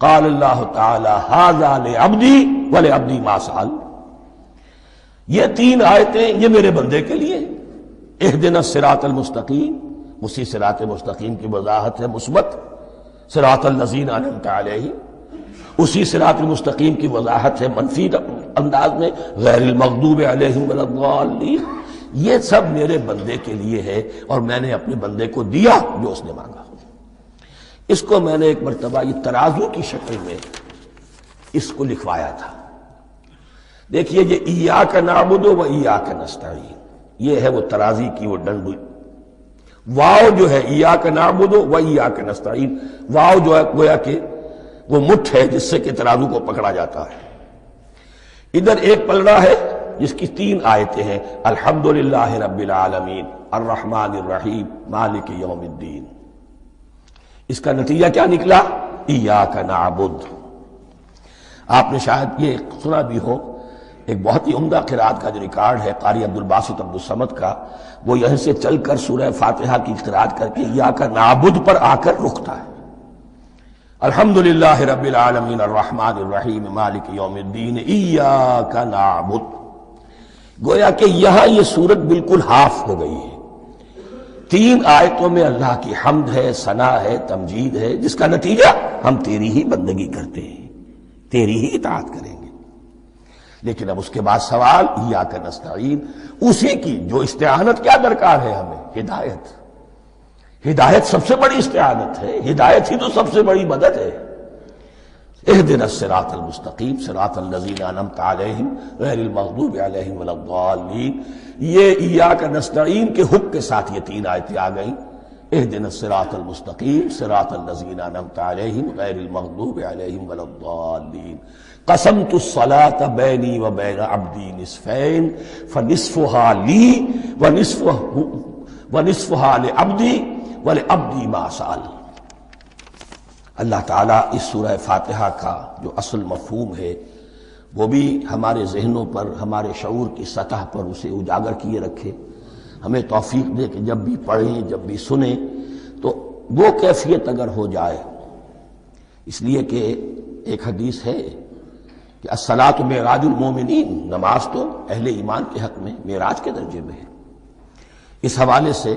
قال اللہ تعالی ھذا لعبدی ولعبدی ما سأل۔ یہ 3 آیتیں یہ میرے بندے کے لیے، اهدنا الصراط المستقیم، اسی صراط مستقیم کی وضاحت ہے مثبت، صراط الذین انعمت علیہم، اسی صراط المستقیم کی وضاحت ہے منفی انداز میں، غیر المغضوب علیہم ولا الضالین۔ یہ سب میرے بندے کے لیے ہے، اور میں نے اپنے بندے کو دیا جو اس نے مانگا۔ اس کو میں نے ایک مرتبہ یہ ترازو کی شکل میں اس کو لکھوایا تھا۔ دیکھیے یہ ایاک نعبد و ایاک نستعین، یہ ہے وہ ترازی کی وہ ڈنڈ، واو جو ہے ایاک نعبد و ایاک نستعین، واو جو ہے گویا کہ وہ مٹھ ہے جس سے کہ ترازو کو پکڑا جاتا ہے۔ ادھر ایک پلڑا ہے جس کی 3 آیتیں ہیں، الحمدللہ رب العالمین الرحمن الرحیم مالک یوم الدین۔ اس کا نتیجہ کیا نکلا؟ ایاک نعبد۔ آپ نے شاید یہ سنا بھی ہو، ایک بہت ہی عمدہ قرات کا جو ریکارڈ ہے قاری عبدالباسط عبدالصمد کا، وہ یہیں سے چل کر سورہ فاتحہ کی قرات کر کے ایاک نعبد پر آ کر رکتا ہے۔ الحمدللہ رب العالمین الرحمن الرحیم مالک یوم الدین ایاک نعبد۔ گویا کہ یہاں یہ صورت بالکل ہاف ہو گئی ہے۔ 3 آیتوں میں اللہ کی حمد ہے، ثنا ہے، تمجید ہے، جس کا نتیجہ ہم تیری ہی بندگی کرتے ہیں، تیری ہی اطاعت کریں گے۔ لیکن اب اس کے بعد سوال ایاک نستعین، اسی کی جو استعانت کیا درکار ہے ہمیں؟ ہدایت۔ ہدایت سب سے بڑی استعانت ہے، ہدایت ہی تو سب سے بڑی مدد ہے۔ اهدنا الصراط المستقیم صراط الذین انعمت علیہم غیر المغضوب علیہم ولا الضالین۔ یہ ایاک نستعین کے حکم کے ساتھ یہ 3 آیتیں آ گئیں، اهدنا الصراط المستقیم صراط الذین انعمت علیہم غیر المغضوب علیہم ولا الضالین۔ قسمت الصلاة بینی و بین عبدی نصفین فنصفها لی ونصفها لعبدی ولعبدی ما سأل۔ اللہ تعالیٰ اس سورہ فاتحہ کا جو اصل مفہوم ہے وہ بھی ہمارے ذہنوں پر، ہمارے شعور کی سطح پر اسے اجاگر کیے رکھے، ہمیں توفیق دے کہ جب بھی پڑھیں، جب بھی سنیں تو وہ کیفیت اگر ہو جائے۔ اس لیے کہ ایک حدیث ہے کہ الصلاۃ معراج المومنین، نماز تو اہل ایمان کے حق میں معراج کے درجے میں ہے۔ اس حوالے سے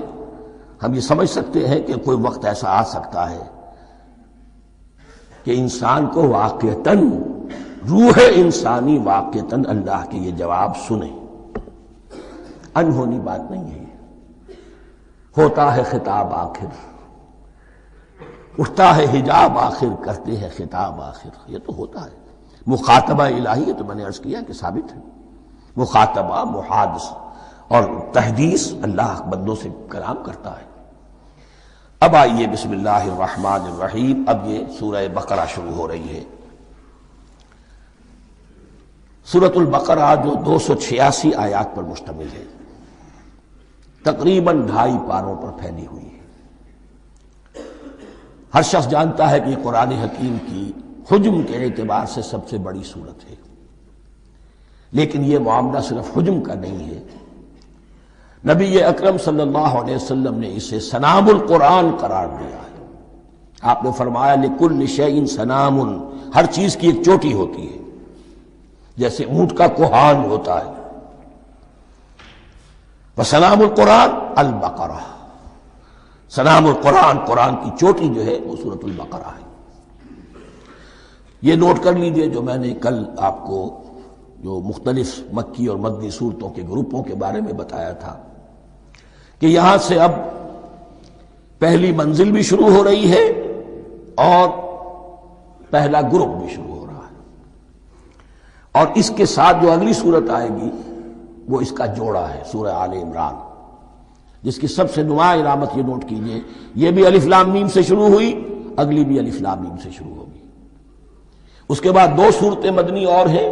ہم یہ سمجھ سکتے ہیں کہ کوئی وقت ایسا آ سکتا ہے کہ انسان کو واقعتاً، روح انسانی واقعتاً اللہ کے یہ جواب سنے۔ انہونی بات نہیں ہے یہ، ہوتا ہے خطاب آخر، اٹھتا ہے حجاب آخر، کرتے ہیں خطاب آخر، یہ تو ہوتا ہے۔ مخاطبہ الہی، یہ تو میں نے عرض کیا کہ ثابت ہے، مخاطبہ، محادثہ اور تحدیث اللہ بندوں سے کلام کرتا ہے۔ اب آئیے بسم اللہ الرحمن الرحیم، اب یہ سورہ بقرہ شروع ہو رہی ہے۔ سورۃ البقرہ جو 286 آیات پر مشتمل ہے، تقریباً 2.5 پاروں پر پھیلی ہوئی ہے۔ ہر شخص جانتا ہے کہ یہ قرآن حکیم کی حجم کے اعتبار سے سب سے بڑی سورت ہے، لیکن یہ معاملہ صرف حجم کا نہیں ہے۔ نبی اکرم صلی اللہ علیہ وسلم نے اسے سنام القرآن قرار دیا ہے۔ آپ نے فرمایا لکل شیء صنام، ہر چیز کی ایک چوٹی ہوتی ہے، جیسے اونٹ کا کوہان ہوتا ہے۔ وسنام القرآن البقرہ، سنام القرآن، قرآن کی چوٹی جو ہے وہ سورۃ البقرہ ہے۔ یہ نوٹ کر لیجئے جو میں نے کل آپ کو جو مختلف مکی اور مدنی صورتوں کے گروپوں کے بارے میں بتایا تھا کہ یہاں سے اب پہلی منزل بھی شروع ہو رہی ہے اور پہلا گروپ بھی شروع ہو رہا ہے، اور اس کے ساتھ جو اگلی صورت آئے گی وہ اس کا جوڑا ہے، سورہ آل عمران، جس کی سب سے نمایاں علامت یہ نوٹ کیجئے، یہ بھی الف لام میم سے شروع ہوئی، اگلی بھی الف لام میم سے شروع ہوگی۔ اس کے بعد دو صورتیں مدنی اور ہیں،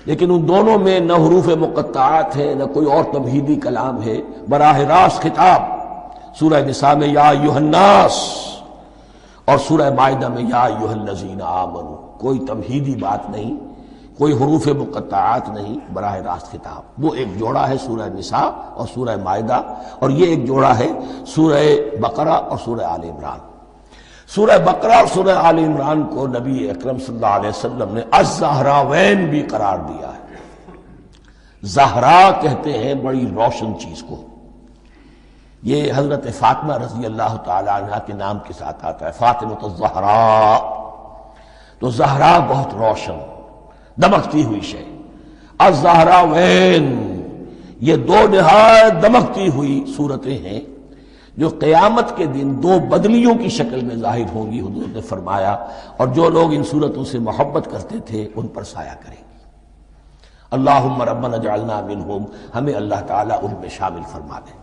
لیکن ان دونوں میں نہ حروف مقطعات ہیں نہ کوئی اور تمہیدی کلام ہے، براہ راست خطاب سورہ نساء میں یا ایھا الناس اور سورہ مائدہ میں یا ایھا الذین آمنوا، کوئی تمہیدی بات نہیں، کوئی حروف مقطعات نہیں، براہ راست خطاب۔ وہ ایک جوڑا ہے سورہ نساء اور سورہ مائدہ، اور یہ ایک جوڑا ہے سورہ بقرہ اور سورہ آل عمران۔ سورہ بقرہ اور سورہ آل عمران کو نبی اکرم صلی اللہ علیہ وسلم نے الزہراوین بھی قرار دیا ہے۔ زہرا کہتے ہیں بڑی روشن چیز کو، یہ حضرت فاطمہ رضی اللہ تعالی عنہا کے نام کے ساتھ آتا ہے، فاطمۃ الزہراء، تو زہرا بہت روشن دمکتی ہوئی شے۔ الزہراوین، یہ دو نہایت دمکتی ہوئی صورتیں ہیں جو قیامت کے دن دو بدلیوں کی شکل میں ظاہر ہوں گی، حضور نے فرمایا، اور جو لوگ ان صورتوں سے محبت کرتے تھے ان پر سایہ کریں گی۔ اللہم ربنا اجعلنا منہم، ہمیں اللہ تعالیٰ ان میں شامل فرما دے۔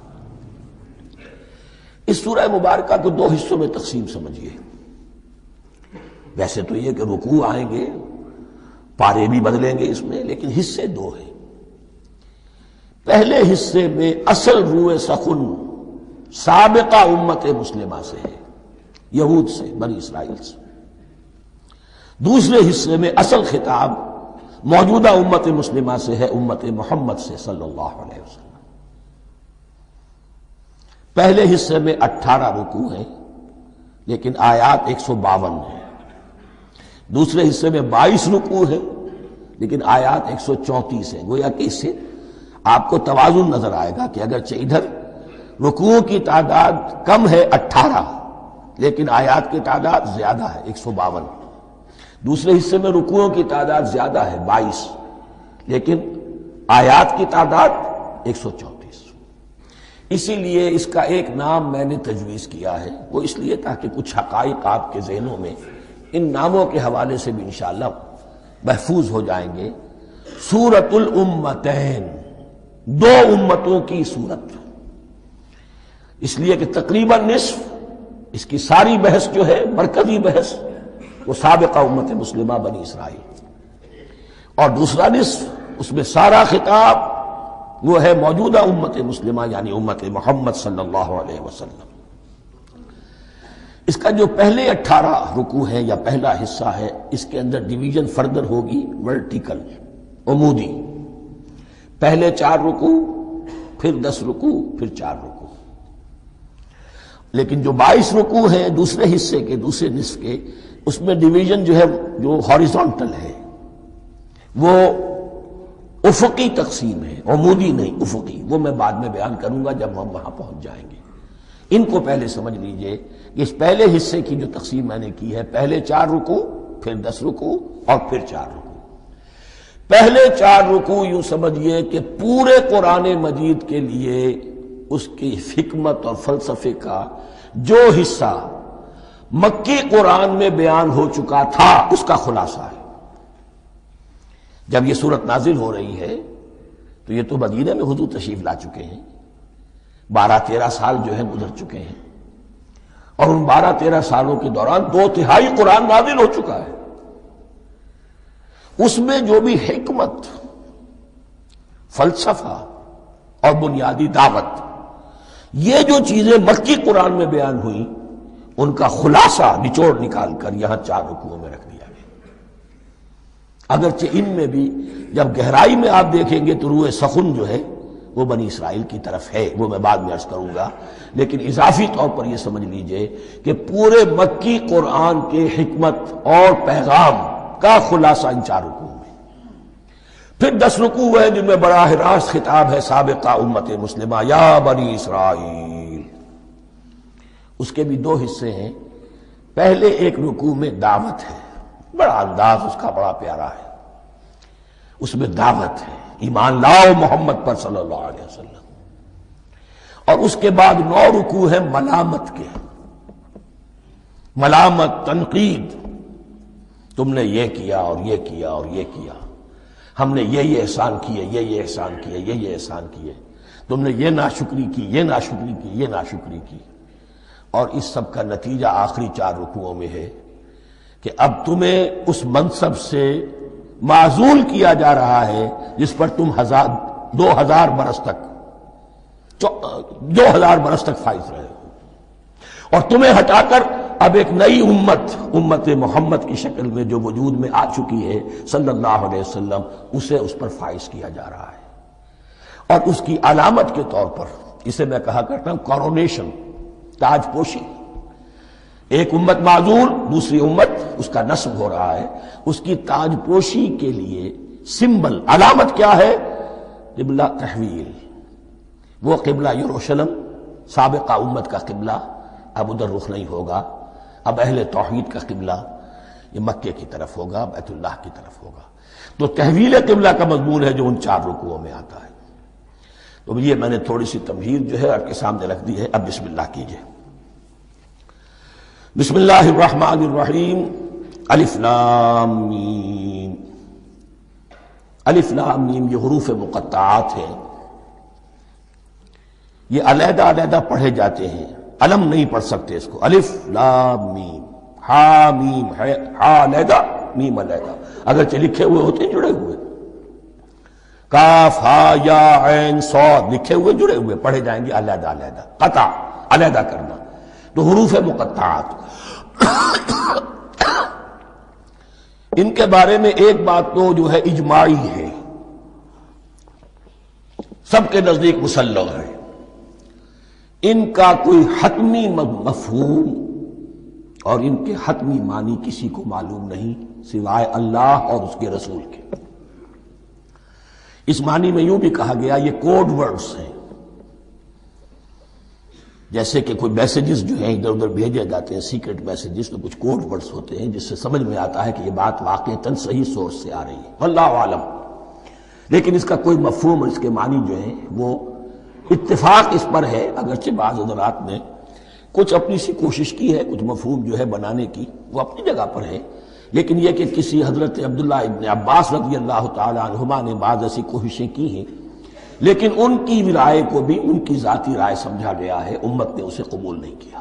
اس سورہ مبارکہ کو دو حصوں میں تقسیم سمجھیے۔ ویسے تو یہ کہ رکوع آئیں گے، پارے بھی بدلیں گے اس میں، لیکن حصے دو ہیں۔ پہلے حصے میں اصل روح سخن سابقہ امت مسلمہ سے ہے، یہود سے، بنی اسرائیل سے۔ دوسرے حصے میں اصل خطاب موجودہ امت مسلمہ سے ہے، امت محمد سے صلی اللہ علیہ وسلم۔ پہلے حصے میں 18 رکوع ہیں لیکن آیات 152 ہیں، دوسرے حصے میں 22 رکوع ہیں لیکن آیات 134 ہیں۔ گویا کہ اس سے آپ کو توازن نظر آئے گا کہ اگرچہ ادھر رکوعوں کی تعداد کم ہے 18 لیکن آیات کی تعداد زیادہ ہے 152، دوسرے حصے میں رکوعوں کی تعداد زیادہ ہے 22 لیکن آیات کی تعداد 134۔ اسی لیے اس کا ایک نام میں نے تجویز کیا ہے، وہ اس لیے تاکہ کچھ حقائق آپ کے ذہنوں میں ان ناموں کے حوالے سے بھی انشاءاللہ محفوظ ہو جائیں گے۔ سورۃ الامتین، دو امتوں کی سورت، اس لیے کہ تقریباً نصف اس کی ساری بحث جو ہے، مرکزی بحث، وہ سابقہ امت مسلمہ بنی اسرائیل، اور دوسرا نصف اس میں سارا خطاب وہ ہے موجودہ امت مسلمہ یعنی امت محمد صلی اللہ علیہ وسلم۔ اس کا جو پہلے 18 رکوع ہیں یا پہلا حصہ ہے، اس کے اندر ڈویژن فردر ہوگی ورٹیکل، عمودی، پہلے 4 رکوع، پھر 10 رکوع، پھر 4 رکوع۔ لیکن جو 22 رکوع ہیں دوسرے حصے کے، دوسرے نصف کے، اس میں ڈویژن جو ہے جو ہاریزونٹل ہے، وہ افقی تقسیم ہے، عمودی نہیں، افقی۔ وہ میں بعد میں بیان کروں گا جب ہم وہاں پہنچ جائیں گے۔ ان کو پہلے سمجھ لیجئے کہ اس پہلے حصے کی جو تقسیم میں نے کی ہے، پہلے 4 رکوع، پھر 10 رکوع اور پھر 4 رکوع۔ پہلے 4 رکوع یوں سمجھیے کہ پورے قرآن مجید کے لیے اس کی حکمت اور فلسفے کا جو حصہ مکی قرآن میں بیان ہو چکا تھا اس کا خلاصہ ہے۔ جب یہ صورت نازل ہو رہی ہے تو یہ تو مدینہ میں حضور تشریف لا چکے ہیں، 12-13 سال جو ہے گزر چکے ہیں، اور ان 12-13 سالوں کے دوران 2/3 قرآن نازل ہو چکا ہے۔ اس میں جو بھی حکمت، فلسفہ اور بنیادی دعوت، یہ جو چیزیں مکی قرآن میں بیان ہوئیں، ان کا خلاصہ نچوڑ نکال کر یہاں 4 رکوعوں میں رکھ دیا گیا۔ اگرچہ ان میں بھی جب گہرائی میں آپ دیکھیں گے تو روح سخن جو ہے وہ بنی اسرائیل کی طرف ہے، وہ میں بعد میں عرض کروں گا، لیکن اضافی طور پر یہ سمجھ لیجئے کہ پورے مکی قرآن کے حکمت اور پیغام کا خلاصہ ان 4 رکوع میں۔ پھر 10 رکوع ہیں جن میں براہ راست خطاب ہے سابقہ امت مسلمہ، یا بنی اسرائیل۔ اس کے بھی 2 حصے ہیں۔ پہلے ایک رکوع میں دعوت ہے، بڑا انداز اس کا بڑا پیارا ہے، اس میں دعوت ہے، ایمان لاؤ محمد پر صلی اللہ علیہ وسلم۔ اور اس کے بعد 9 رکوع ہیں ملامت کے، ملامت، تنقید، تم نے یہ کیا اور یہ کیا اور یہ کیا، ہم نے یہ احسان کیے، یہ احسان کیے، یہ احسان کیے، تم نے یہ ناشکری کی، یہ ناشکری کی، یہ ناشکری کی۔ اور اس سب کا نتیجہ آخری 4 رکوعوں میں ہے کہ اب تمہیں اس منصب سے معزول کیا جا رہا ہے جس پر تم 2000 برس تک 2000 برس تک فائز رہے ہو، اور تمہیں ہٹا کر اب ایک نئی امت محمد کی شکل میں جو وجود میں آ چکی ہے صلی اللہ علیہ وسلم، اسے اس پر فائز کیا جا رہا ہے۔ اور اس کی علامت کے طور پر اسے میں کہا کرتا ہوں کورونیشن، تاج پوشی۔ ایک امت معزول، دوسری امت اس کا نصب ہو رہا ہے، اس کی تاج پوشی کے لیے سمبل، علامت کیا ہے؟ قبلہ تحویل۔ وہ قبلہ یروشلم سابقہ امت کا قبلہ اب ادھر رخ نہیں ہوگا، اب اہل توحید کا قبلہ یہ مکے کی طرف ہوگا، بیت اللہ کی طرف ہوگا۔ تو تحویل قبلہ کا مضمون ہے جو ان 4 رکوعوں میں آتا ہے۔ تو یہ میں نے تھوڑی سی تمہید جو ہے آپ کے سامنے رکھ دی ہے۔ اب بسم اللہ کیجئے۔ بسم اللہ الرحمن الرحیم۔ الف لام میم۔ الف لام میم یہ حروف مقطعات ہیں، یہ علیحدہ علیحدہ پڑھے جاتے ہیں، علم نہیں پڑھ سکتے اس کو۔ الف لام میم، ہا میم ہے، ہا علیحدہ میم علیحدہ، اگرچہ لکھے ہوئے ہوتے ہیں جڑے ہوئے، کاف ہا یا عین صاد لکھے ہوئے جڑے ہوئے، پڑھے جائیں گے علیحدہ علیحدہ، قطع علیحدہ کرنا۔ تو حروف مقطعات ان کے بارے میں ایک بات تو جو ہے اجماعی ہے، سب کے نزدیک مسلم ہے، ان کا کوئی حتمی مفہوم اور ان کے حتمی معنی کسی کو معلوم نہیں سوائے اللہ اور اس کے رسول کے۔ اس معنی میں یوں بھی کہا گیا یہ کوڈ ورڈز ہیں، جیسے کہ کوئی میسیجز جو ہیں ادھر ادھر بھیجے جاتے ہیں، سیکرٹ میسیجز، تو کچھ کوڈ ورڈز ہوتے ہیں جس سے سمجھ میں آتا ہے کہ یہ بات واقعتاً صحیح سورس سے آ رہی ہے، واللہ عالم۔ لیکن اس کا کوئی مفہوم اور اس کے معنی جو ہیں وہ اتفاق اس پر ہے، اگرچہ بعض حضرات نے کچھ اپنی سی کوشش کی ہے، کچھ مفہوم جو ہے بنانے کی، وہ اپنی جگہ پر ہے، لیکن یہ کہ کسی حضرت عبداللہ ابن عباس رضی اللہ تعالی عنہما نے بعض ایسی کوششیں کی ہیں، لیکن ان کی رائے کو بھی ان کی ذاتی رائے سمجھا گیا ہے، امت نے اسے قبول نہیں کیا۔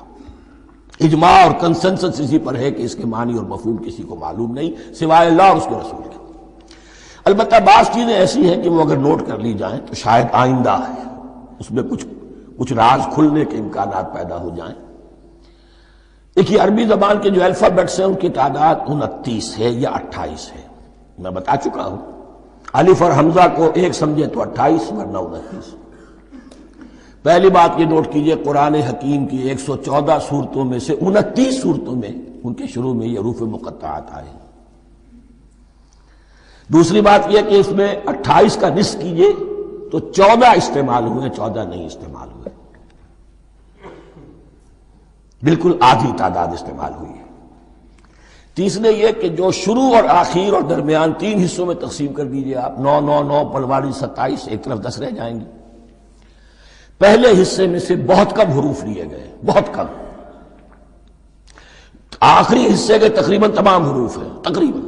اجماع اور کنسنسس اسی پر ہے کہ اس کے معنی اور مفہوم کسی کو معلوم نہیں سوائے اللہ اور اس کے رسول کے۔ البتہ بعض چیزیں ایسی ہیں کہ وہ اگر نوٹ کر لی جائیں تو شاید آئندہ اس میں کچھ راز کھلنے کے امکانات پیدا ہو جائیں۔ دیکھیے عربی زبان کے جو الفابیٹس ہیں ان کی تعداد 29 ہے یا 28 ہے، میں بتا چکا ہوں۔ الف اور حمزہ کو ایک سمجھے تو 28 ورنہ 29۔ پہلی بات یہ نوٹ کیجئے، قرآن حکیم کی 114 سورتوں میں سے 29 سورتوں میں ان کے شروع میں یہ حروف مقطعات آئے ہیں۔ دوسری بات یہ کہ اس میں 28 کا نصف کیجئے تو 14 استعمال ہوئے، 14 نہیں استعمال ہوئے، بالکل آدھی تعداد استعمال ہوئی ہے۔ تیسرے یہ کہ جو شروع اور آخر اور درمیان 3 حصوں میں تقسیم کر دیجئے آپ، 9 9 9 پلواری 27، ایک طرف 10 رہ جائیں گے۔ پہلے حصے میں سے بہت کم حروف لیے گئے، بہت کم۔ آخری حصے کے تقریباً تمام حروف ہیں، تقریباً۔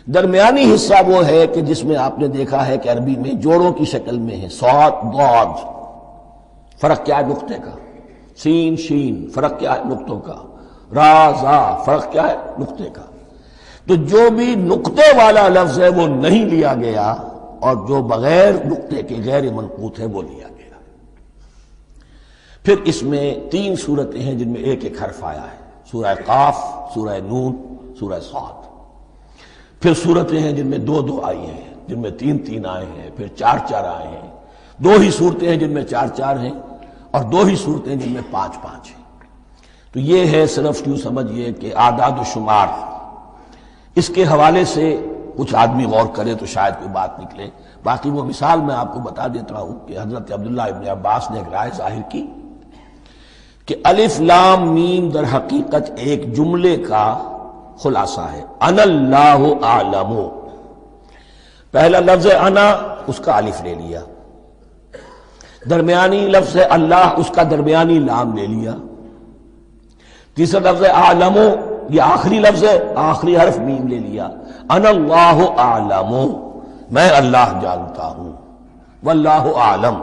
درمیانی حصہ وہ ہے کہ جس میں آپ نے دیکھا ہے کہ عربی میں جوڑوں کی شکل میں ہے، صاد ضاد، فرق کیا ہے نقطے کا، سین شین، فرق کیا ہے نقطوں کا، را زا، فرق کیا ہے نقطے کا۔ تو جو بھی نقطے والا لفظ ہے وہ نہیں لیا گیا، اور جو بغیر نقطے کے غیر منقوط ہے وہ لیا گیا۔ پھر اس میں 3 صورتیں ہیں جن میں ایک ایک حرف آیا ہے، سورہ قاف، سورہ نون، سورہ صاد۔ پھر صورتیں ہیں جن میں 2 2 آئی ہیں، جن میں 3 3 آئے ہیں، پھر 4 4 آئے ہیں، دو ہی صورتیں ہیں جن میں 4 ہیں اور دو ہی صورتیں جن میں 5 ہیں۔ تو یہ ہے صرف یوں سمجھئے کہ اعداد و شمار۔ اس کے حوالے سے کچھ آدمی غور کرے تو شاید کوئی بات نکلے۔ باقی وہ مثال میں آپ کو بتا دیتا ہوں کہ حضرت عبداللہ ابن عباس نے ایک رائے ظاہر کی کہ الف لام میم در حقیقت ایک جملے کا خلاصہ ہے۔ انا اللہ اعلم، پہلا لفظ انا، اس کا الف لے لیا، درمیانی لفظ ہے اللہ، اس کا درمیانی لام لے لیا، تیسرا لفظ اعلم، یہ آخری لفظ ہے، آخری حرف میم لے لیا۔ انا اللہ اعلم، میں اللہ جانتا ہوں، واللہ اعلم،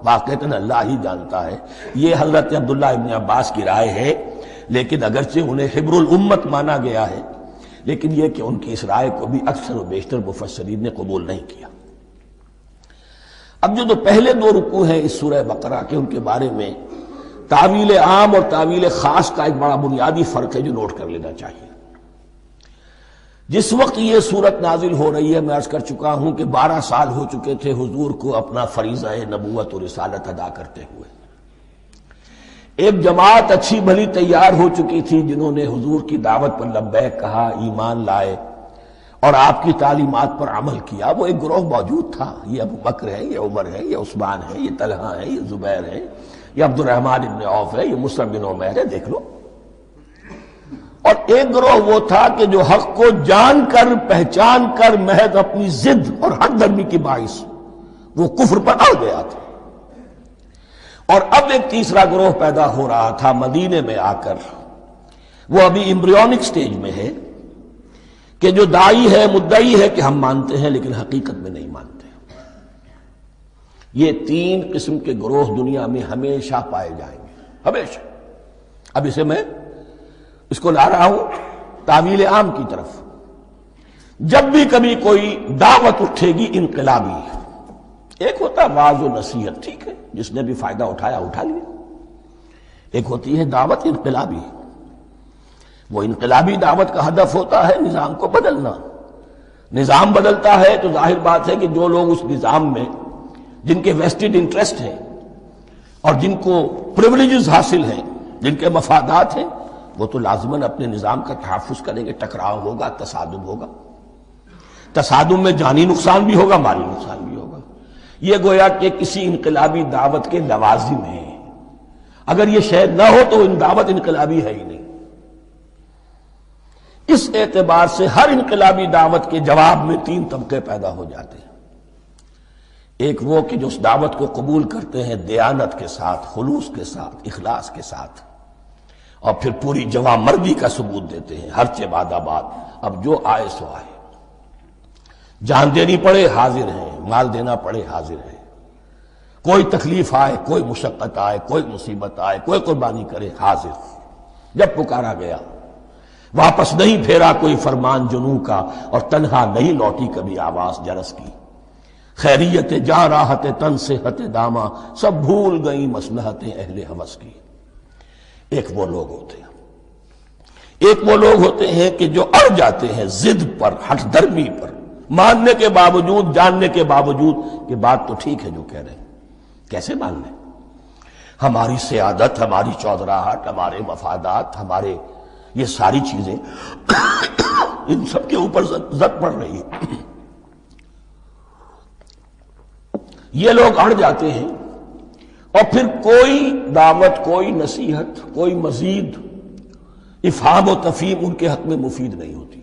واقعتاً اللہ ہی جانتا ہے۔ یہ حضرت عبداللہ ابن عباس کی رائے ہے، لیکن اگرچہ انہیں حبر الامت مانا گیا ہے، لیکن یہ کہ ان کی اس رائے کو بھی اکثر و بیشتر مفسرین نے قبول نہیں کیا۔ اب جو پہلے 2 رکوع ہیں اس سورہ بقرہ کے، ان کے بارے میں تعویل عام اور تعویل خاص کا ایک بڑا بنیادی فرق ہے جو نوٹ کر لینا چاہیے۔ جس وقت یہ صورت نازل ہو رہی ہے، میں عرض کر چکا ہوں کہ 12 سال ہو چکے تھے حضور کو اپنا فریضہ نبوت و رسالت ادا کرتے ہوئے۔ ایک جماعت اچھی بھلی تیار ہو چکی تھی جنہوں نے حضور کی دعوت پر لبیک کہا، ایمان لائے اور آپ کی تعلیمات پر عمل کیا۔ وہ ایک گروہ موجود تھا، یہ ابو بکر ہے، یہ عمر ہے، یہ عثمان ہے، یہ طلحہ ہے، یہ زبیر ہے، یہ عبد الرحمن ابن عوف ہے، یہ مصعب بن عمیر ہے، دیکھ لو۔ اور ایک گروہ وہ تھا کہ جو حق کو جان کر پہچان کر محض اپنی ضد اور حق درمی کی باعث وہ کفر پر اڑ گیا تھا۔ اور اب ایک تیسرا گروہ پیدا ہو رہا تھا مدینے میں آ کر، وہ ابھی ایمبریونک سٹیج میں ہے، کہ جو داعی ہے، مدعی ہے کہ ہم مانتے ہیں لیکن حقیقت میں نہیں مانتے۔ یہ 3 قسم کے گروہ دنیا میں ہمیشہ پائے جائیں گے، ہمیشہ۔ اب میں اس کو لا رہا ہوں تعویل عام کی طرف۔ جب بھی کبھی کوئی دعوت اٹھے گی انقلابی، ایک ہوتا ہے واعظ و نصیحت، ٹھیک ہے، جس نے بھی فائدہ اٹھایا اٹھا لیا۔ ایک ہوتی ہے دعوت انقلابی، وہ انقلابی دعوت کا ہدف ہوتا ہے نظام کو بدلنا۔ نظام بدلتا ہے تو ظاہر بات ہے کہ جو لوگ اس نظام میں جن کے ویسٹڈ انٹرسٹ ہیں اور جن کو پریولیجز حاصل ہیں، جن کے مفادات ہیں، وہ تو لازماً اپنے نظام کا تحفظ کریں گے۔ ٹکراؤ ہوگا، تصادم ہوگا، تصادم میں جانی نقصان بھی ہوگا، مالی نقصان بھی ہوگا۔ یہ گویا کہ کسی انقلابی دعوت کے لوازم ہیں۔ اگر یہ شے نہ ہو تو ان دعوت انقلابی ہے ہی نہیں۔ اس اعتبار سے ہر انقلابی دعوت کے جواب میں 3 طبقے پیدا ہو جاتے ہیں۔ ایک وہ کہ جو اس دعوت کو قبول کرتے ہیں دیانت کے ساتھ، خلوص کے ساتھ، اخلاص کے ساتھ، اور پھر پوری جواں مردی کا ثبوت دیتے ہیں، ہر چہ بعد آباد، اب جو آئے سو آئے، جان دینی پڑے حاضر ہیں، مال دینا پڑے حاضر ہیں، کوئی تکلیف آئے، کوئی مشقت آئے، کوئی مصیبت آئے، کوئی قربانی کرے، حاضر۔ جب پکارا گیا واپس نہیں پھیرا کوئی فرمان جنوں کا، اور تنہا نہیں لوٹی کبھی آواز جرس کی۔ خیریت جا راحت تن صحت داما، سب بھول گئی مصلحتیں اہل ہوس کی۔ ایک وہ لوگ ہوتے ہیں، ایک وہ لوگ ہوتے ہیں کہ جو اڑ جاتے ہیں ضد پر، ہٹ درمی پر، ماننے کے باوجود، جاننے کے باوجود کہ بات تو ٹھیک ہے جو کہہ رہے ہیں، کیسے مان لیں؟ ہماری سیادت، ہماری چودراہٹ، ہمارے مفادات، ہمارے یہ ساری چیزیں ان سب کے اوپر زد پڑ رہی ہے۔ یہ لوگ اڑ جاتے ہیں، اور پھر کوئی دعوت، کوئی نصیحت، کوئی مزید افہام و تفہیم ان کے حق میں مفید نہیں ہوتی۔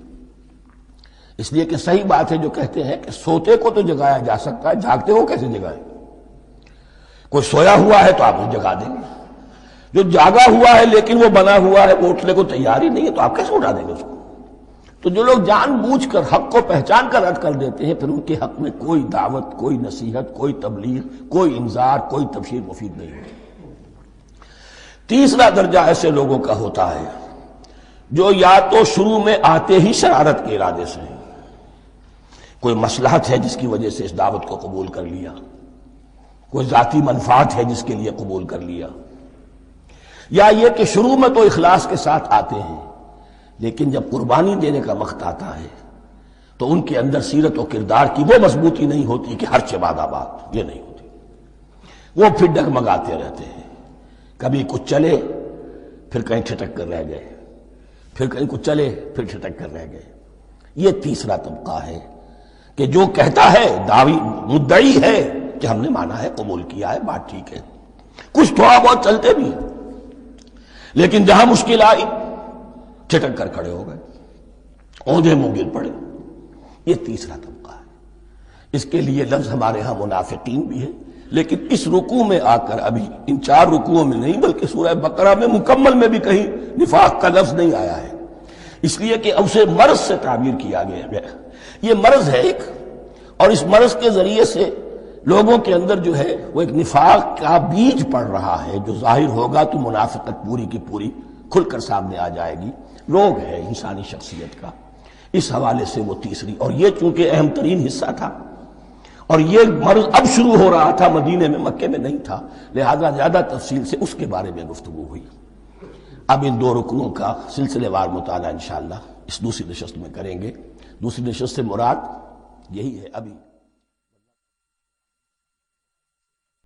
اس لیے کہ صحیح بات ہے جو کہتے ہیں کہ سوتے کو تو جگایا جا سکتا ہے، جاگتے کو کیسے جگائیں؟ کوئی سویا ہوا ہے تو آپ اسے جگا دیں گے، جو جاگا ہوا ہے لیکن وہ بنا ہوا ہے، وہ اٹھنے کو تیار ہی نہیں ہے، تو آپ کیسے اٹھا دیں گے اس کو؟ تو جو لوگ جان بوجھ کر حق کو پہچان کر رد کر دیتے ہیں، پھر ان کے حق میں کوئی دعوت، کوئی نصیحت، کوئی تبلیغ، کوئی انذار، کوئی تبشیر مفید نہیں ہوتی۔ تیسرا درجہ ایسے لوگوں کا ہوتا ہے جو یا تو شروع میں آتے ہی شرارت کے ارادے سے ہیں، کوئی مصلحت ہے جس کی وجہ سے اس دعوت کو قبول کر لیا، کوئی ذاتی منفعت ہے جس کے لیے قبول کر لیا، یا یہ کہ شروع میں تو اخلاص کے ساتھ آتے ہیں لیکن جب قربانی دینے کا وقت آتا ہے تو ان کے اندر سیرت و کردار کی وہ مضبوطی نہیں ہوتی کہ ہر چہ بعد آباد، یہ نہیں ہوتی۔ وہ پھر ڈگمگاتے رہتے ہیں، کبھی کچھ چلے پھر کہیں چھٹک کر رہ گئے، پھر کہیں کچھ چلے پھر چھٹک کر رہ گئے۔ یہ تیسرا طبقہ ہے کہ جو کہتا ہے، دعوی مدعی ہے کہ ہم نے مانا ہے، قبول کیا ہے، بات ٹھیک ہے، کچھ تھوڑا بہت چلتے بھی ہیں، لیکن جہاں مشکل آئی چھٹک کر کھڑے ہو گئے، اوندھے منہ گر پڑے۔ یہ تیسرا طبقہ ہے۔ اس کے لیے لفظ ہمارے ہاں منافقین بھی ہے، لیکن اس رکوع میں آ کر ابھی ان 4 رکوعوں میں نہیں بلکہ سورہ بقرہ میں مکمل میں بھی کہیں نفاق کا لفظ نہیں آیا ہے، اس لیے کہ اسے مرض سے تعبیر کیا گیا ہے۔ یہ مرض ہے ایک، اور اس مرض کے ذریعے سے لوگوں کے اندر جو ہے وہ ایک نفاق کا بیج پڑ رہا ہے، جو ظاہر ہوگا تو منافقت پوری کی پوری کھل کر سامنے آ جائے گی۔ روگ ہے انسانی شخصیت کا۔ اس حوالے سے وہ تیسری، اور یہ چونکہ اہم ترین حصہ تھا اور یہ مرض اب شروع ہو رہا تھا، مدینے میں، مکے میں نہیں تھا، لہذا زیادہ تفصیل سے اس کے بارے میں گفتگو ہوئی۔ اب ان 2 رکوعوں کا سلسلے وار مطالعہ انشاءاللہ اس دوسری نشست میں کریں گے۔ دوسری نشست سے مراد یہی ہے ابھی